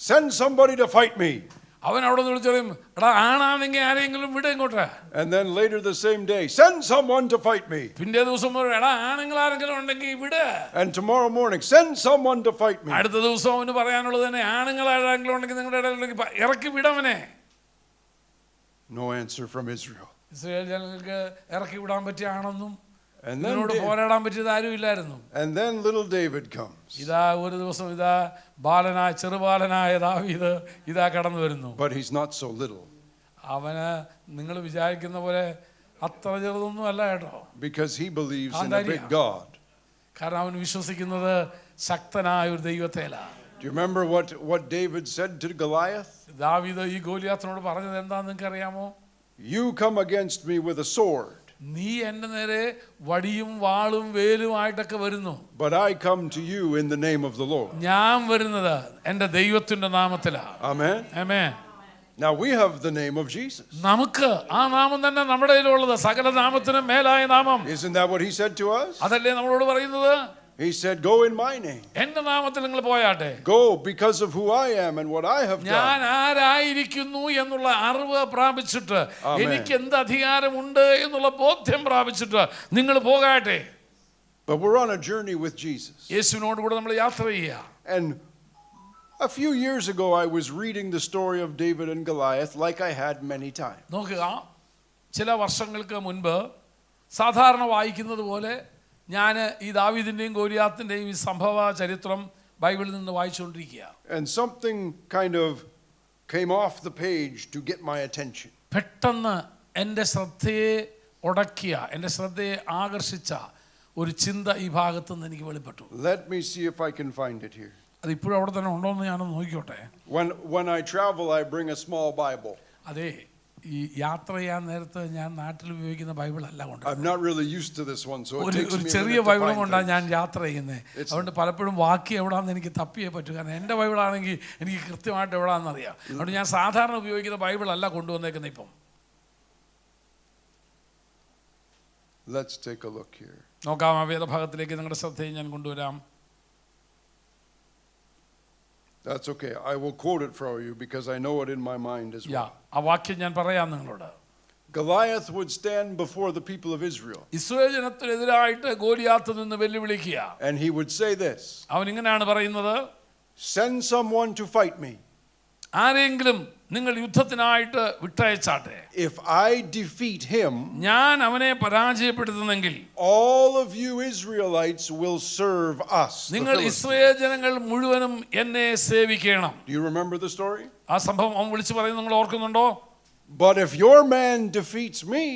A: Send somebody to fight me.
B: അവൻ അവിടെ നിന്ന് വിളിച്ചു പറയും, എടാ ആണാണെങ്കിൽ ആരെങ്കിലും വിട ഇങ്ങോട്ട്.
A: And then later the same day, send someone to fight me.
B: പിന്നെ ദിവസം പറയും, എടാ ആണുങ്ങൾ ആരെങ്കിലും ഉണ്ടെങ്കിൽ വിട്.
A: And tomorrow morning, send someone to fight me.
B: അടുത്ത ദിവസം അവന് പറയാനുള്ളത് തന്നെ, ആണുങ്ങൾ ആരെങ്കിലും ഉണ്ടെങ്കിൽ നിങ്ങളുടെ ഇടയിലുണ്ടെങ്കിൽ ഇറക്കി വിടവനെ.
A: No answer from Israel.
B: Israel ജനങ്ങൾക്ക് ഇറക്കി വിടാൻ പറ്റിയാണെന്നും
A: And
B: പോരാടാൻ പറ്റിയത് ആരും ഇല്ലായിരുന്നു.
A: then little David comes.
B: ഇതാ ഒരു ദിവസം ചെറുബാലനായ ദാവീദ് ഇതാ കടന്നു വരുന്നു.
A: But he's not so little.
B: അവന് നിങ്ങൾ വിചാരിക്കുന്ന പോലെ അത്ര ചെറുതൊന്നും അല്ല കേട്ടോ.
A: Because he believes in a big God.
B: കാരണം അവൻ വിശ്വസിക്കുന്നത് ശക്തനായ ഒരു ദൈവത്തേലാ.
A: Do you remember what David said to Goliath?
B: ദാവീദ് ഈ ഗോലിയാത്തിനോട് പറഞ്ഞത് എന്താന്ന് നിങ്ങൾക്ക് അറിയാമോ?
A: You come against me with a sword.
B: നീ എൻ്റെ നേരെ വടിയും വാളും വേലുമായിട്ടൊക്കെ വരുന്നു.
A: But I come to you in the name of the Lord.
B: ഞാൻ വരുന്നത് എൻ്റെ ദൈവത്തിന്റെ നാമത്തിലാ.
A: Amen.
B: Amen.
A: Now we have the name of Jesus.
B: നമുക്ക് ആ നാമം തന്നെ നമ്മുടെ കയ്യിലുള്ളത്, സകല നാമത്തിനും മേലായ നാമം.
A: Isn't that what he said to us?
B: അതല്ലേ നമ്മളോട് പറയുന്നത്?
A: He said, go in my name.
B: എൻ്റെ നാമത്തിൽ നിങ്ങൾ പോയാട്ടെ.
A: Go because of who I am and what I have done.
B: ഞാൻ ആരായിരിക്കുന്നു എന്നുള്ള അറിവ് പ്രാപിച്ചിട്ട്, എനിക്ക് എന്ത് അധികാരമുണ്ട് എന്നുള്ള ബോധ്യം പ്രാപിച്ചിട്ട് നിങ്ങൾ പോകാട്ടെ.
A: But we're on a journey with Jesus.
B: യേശുവിനോട് കൂടെ നമ്മൾ യാത്ര ചെയ്യുക.
A: And a few years ago I was reading the story of David and Goliath like I had many times.
B: നോക്കുക, ചില വർഷങ്ങൾക്ക് മുൻപ് സാധാരണ വായിക്കുന്നത് പോലെ ഞാൻ ഈ ദാവീദിന്റെയും ഗോലിയാത്തിന്റെയും ഈ സംഭവ ചരിത്രം ബൈബിളിൽ നിന്ന് വായിച്ചുകൊണ്ടിരിക്കുക.
A: And something kind of came off the page to get my attention.
B: പെട്ടെന്ന് എൻ്റെ ശ്രദ്ധയെ ആകർഷിച്ച ഒരു ചിന്ത ഈ ഭാഗത്ത് നിന്ന് എനിക്ക് വെളിപ്പെട്ടു.
A: Let me see if I can find it here.
B: അത് ഇപ്പോഴും അവിടെ തന്നെ ഉണ്ടോ എന്ന് ഞാനൊന്ന് നോക്കിക്കോട്ടെ.
A: When I travel I bring a small Bible.
B: അതെ, ഈ യാത്ര ചെയ്യാൻ നേരത്ത് ഞാൻ നാട്ടിൽ ഉപയോഗിക്കുന്ന ബൈബിൾ അല്ല കൊണ്ട്,
A: I'm not really used to this one, so it takes me
B: ഒരു
A: a
B: ചെറിയ
A: minute to
B: ബൈബിളും
A: find
B: കൊണ്ടാണ്
A: things.
B: ഞാൻ യാത്ര ചെയ്യുന്നത്. അതുകൊണ്ട് പലപ്പോഴും വാക്യം എവിടാന്ന് എനിക്ക് തപ്പിയേ പറ്റൂ. കാരണം എൻ്റെ ബൈബിളാണെങ്കിൽ എനിക്ക് കൃത്യമായിട്ട് എവിടാന്ന് അറിയാം. അതുകൊണ്ട് ഞാൻ സാധാരണ ഉപയോഗിക്കുന്ന ബൈബിൾ അല്ല കൊണ്ടുവന്നേക്കുന്നത് ഇപ്പം.
A: Let's take a look here.
B: നോക്കാം, ആ വേദഭാഗത്തിലേക്ക് നിങ്ങളുടെ ശ്രദ്ധയെ ഞാൻ കൊണ്ടുവരാം.
A: That's okay. I will quote it for you because I know it in my mind as well.
B: ആ വാക്യം ഞാൻ പറയാം നിങ്ങളോട്.
A: Goliath would stand before the people of Israel.
B: Israel ജനത്തിനെതിരായിട്ട് ഗോലിയാത്ത് നിന്ന് വെല്ലുവിളിക്കുക.
A: And he would say this.
B: അവൻ ഇങ്ങനെയാണ് പറയുന്നത്,
A: Send someone to fight me.
B: ആരെങ്കിലും നിങ്ങൾ യുദ്ധത്തിനായിട്ട് വിട്ടയച്ചാട്ടെ.
A: If I defeat him,
B: ഞാൻ അവനെ പരാജയപ്പെടുത്തുന്നെങ്കിൽ
A: all of you Israelites will serve us. the
B: നിങ്ങൾ
A: Philistines.
B: ഇസ്രായേൽ ജനങ്ങൾ മുഴുവനും എന്നെ സേവിക്കണം.
A: Do you remember the story?
B: ആ സംഭവം അവൻ വിളിച്ചു പറയുന്നത് നിങ്ങൾ ഓർക്കുന്നുണ്ടോ?
A: But if your man defeats me,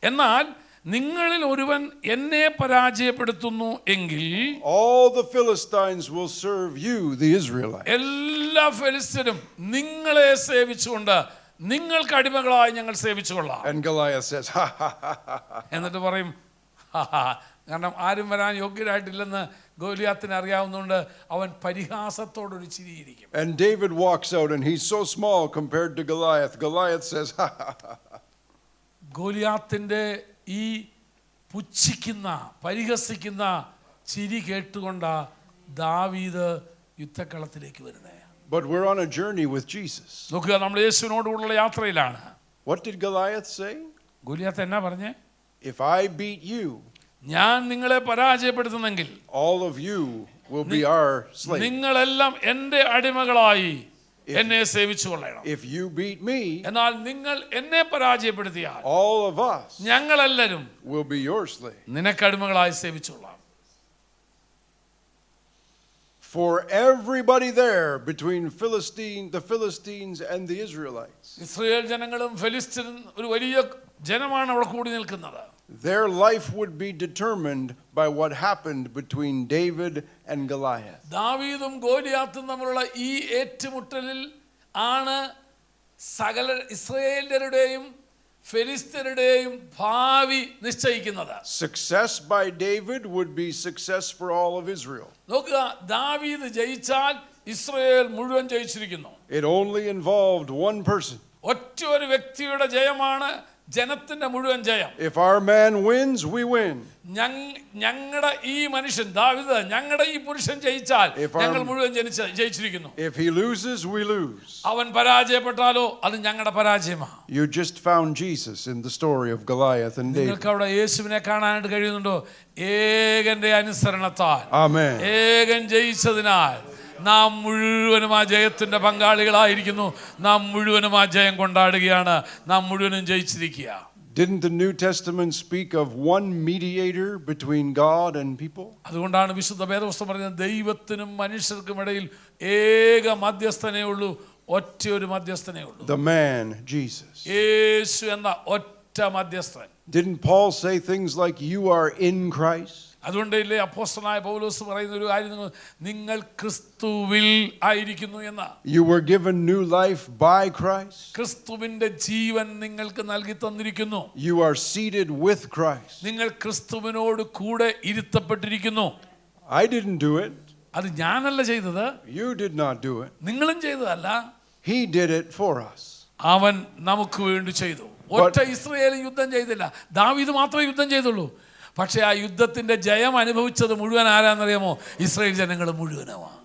B: എന്നാൽ നിങ്ങളിൽ ഒരുവൻ എന്നെ പരാജയപ്പെടുത്തുന്നു എങ്കിൽ
A: all the Philistines will serve you, the Israelites.
B: എല്ലാ ഫെലിസ്ത്യരും നിങ്ങളെ സേവിച്ചുകൊണ്ട് നിങ്ങൾക്ക് അടിമകളായി ഞങ്ങൾ സേവിച്ചുകൊള്ളാം.
A: And Goliath says, ha ha ha ha ha.
B: എന്നിട്ട് പറയും കാരണം ആരും വരാൻ യോഗ്യരായിട്ടില്ലെന്ന് ഗോലിയാത്തിന് അറിയാവുന്നതുകൊണ്ട് അവൻ പരിഹാസത്തോടൊരു ചിരിയിരിക്കും.
A: And David walks out and he's so small compared to Goliath. Goliath says, ha ha ha ha.
B: ഗോലിയാത്തിന്റെ ഈ പുച്ഛിക്കുന്ന പരിഹസിക്കുന്ന ചിരി കേട്ടുകൊണ്ട് ദാവീദ് യുദ്ധക്കളത്തിലേക്ക് വരുന്നത്.
A: But we're on a journey with Jesus.
B: നോക്കുക, നമ്മൾ യേശുവിനോടുള്ള യാത്രയിലാണ്.
A: What did Goliath say?
B: Goliath എന്നാ പറഞ്ഞേ?
A: If I beat you,
B: ഞാൻ നിങ്ങളെ പരാജയപ്പെടുത്തുന്നെങ്കിൽ
A: all of you will be our slaves.
B: നിങ്ങളെല്ലാം എൻ്റെ അടിമകളായി എന്നെ സേവിച്ചു കൊള്ളണം.
A: If you beat me,
B: എന്നാൽ നിങ്ങൾ എന്നെ പരാജയപ്പെടുത്തിയാൽ
A: all of us
B: ഞങ്ങളെല്ലാവരും
A: will be your slaves.
B: നിനക്ക് അടിമകളായി സേവിച്ചുകൊള്ളാം.
A: For everybody there between the Philistines and the Israelites,
B: Israel ജനങ്ങളും ഫെലിസ്ത്യരും ഒരു വലിയ ജനമാണ് അവിടെ കൂടി നിൽക്കുന്നത്.
A: their life would be determined by what happened between David and Goliath.
B: ദാവീദും ഗോലിയാത്തും തമ്മിലുള്ള ഈ ഏറ്റുമുട്ടലിൽ ആണ് സകല ഇസ്രായേല്യരുടെയും ഫെലിസ്ത്യരുടെയും ഭാവി നിശ്ചയിക്കുന്നത്.
A: Success by David would be success for all of Israel.
B: നോക്കുക, ദാവീദ് ജയിച്ചാൽ ഇസ്രായേൽ മുഴുവൻ ജയിച്ചിരിക്കുന്നു.
A: It only involved one person.
B: ഒറ്റ ഒരു വ്യക്തിയുടെ ജയമാണ് ജനത്തിന്റെ മുഴുവൻ ജയം.
A: If our man wins, we win.
B: ഞങ്ങളുടെ ഈ മനുഷ്യൻ ദാവീദ്, ഞങ്ങളുടെ ഈ പുരുഷൻ ജയിച്ചാൽ ഞങ്ങൾ മുഴുവൻ ജയിച്ചിരിക്കുന്നു.
A: If he loses, we lose.
B: അവൻ പരാജയപ്പെട്ടാലോ അത് ഞങ്ങളുടെ പരാജയമാണ്.
A: You just found Jesus in the story of Goliath and David.
B: നിങ്ങൾക്ക് അവിടെ യേശുവിനെ കാണാനായിട്ട് കഴിയുന്നുണ്ടോ? ഏകന്റെ അനുസരണത്താൽ,
A: Amen.
B: ഏകൻ ജയിച്ചതിനാൽ നാം മുഴുവനും ആ ജയത്തിന്റെ പങ്കാളികളായിരിക്കുന്നു. നാം മുഴുവനും ആ ജയം കൊണ്ടാടുകയാണ്. നാം മുഴുവനും ജയിച്ചിരിക്കുക.
A: Didn't the New Testament speak of one mediator between God and people?
B: അതുകൊണ്ടാണ് വിശുദ്ധ വേദപുസ്തകം പറയുന്നത് ദൈവത്തിനും മനുഷ്യർക്കും ഇടയിൽ ഏക മധ്യസ്ഥനേ ഉള്ളൂ, ഒറ്റ ഒരു മധ്യസ്ഥനേ ഉള്ളൂ.
A: The man, Jesus.
B: യേശു എന്ന ഒറ്റ മധ്യസ്ഥൻ.
A: Didn't Paul say things like, you are in Christ?
B: അതുകൊണ്ടല്ലേ അപ്പോസ്തലനായ പൗലോസ് പറയുന്ന ഒരു കാര്യം, നിങ്ങൾ ക്രിസ്തുവിൽ ആയിരിക്കുന്നു എന്ന്.
A: You were given new life by Christ.
B: ക്രിസ്തുവിന്റെ ജീവൻ നിങ്ങൾക്ക് നൽകി തന്നിരിക്കുന്നു.
A: You are seated with Christ.
B: നിങ്ങൾ ക്രിസ്തുവിനോട് കൂടെ ഇരുത്തപ്പെട്ടിരിക്കുന്നു.
A: I didn't do it.
B: അത് ഞാനല്ല ചെയ്തത്,
A: You did not do it.
B: നിങ്ങളും ചെയ്തതല്ല,
A: He did it for us.
B: അവൻ നമുക്ക് വേണ്ടി ചെയ്തു. ഒറ്റ ഇസ്രായേൽ യുദ്ധം ചെയ്തില്ല, ദാവീദ് മാത്രമേ യുദ്ധം ചെയ്തുള്ളൂ. പക്ഷെ ആ യുദ്ധത്തിന്റെ ജയം അനുഭവിച്ചത് മുഴുവൻ ആരാന്നറിയാമോ? ഇസ്രായേൽ ജനങ്ങൾ മുഴുവനുമാണ്.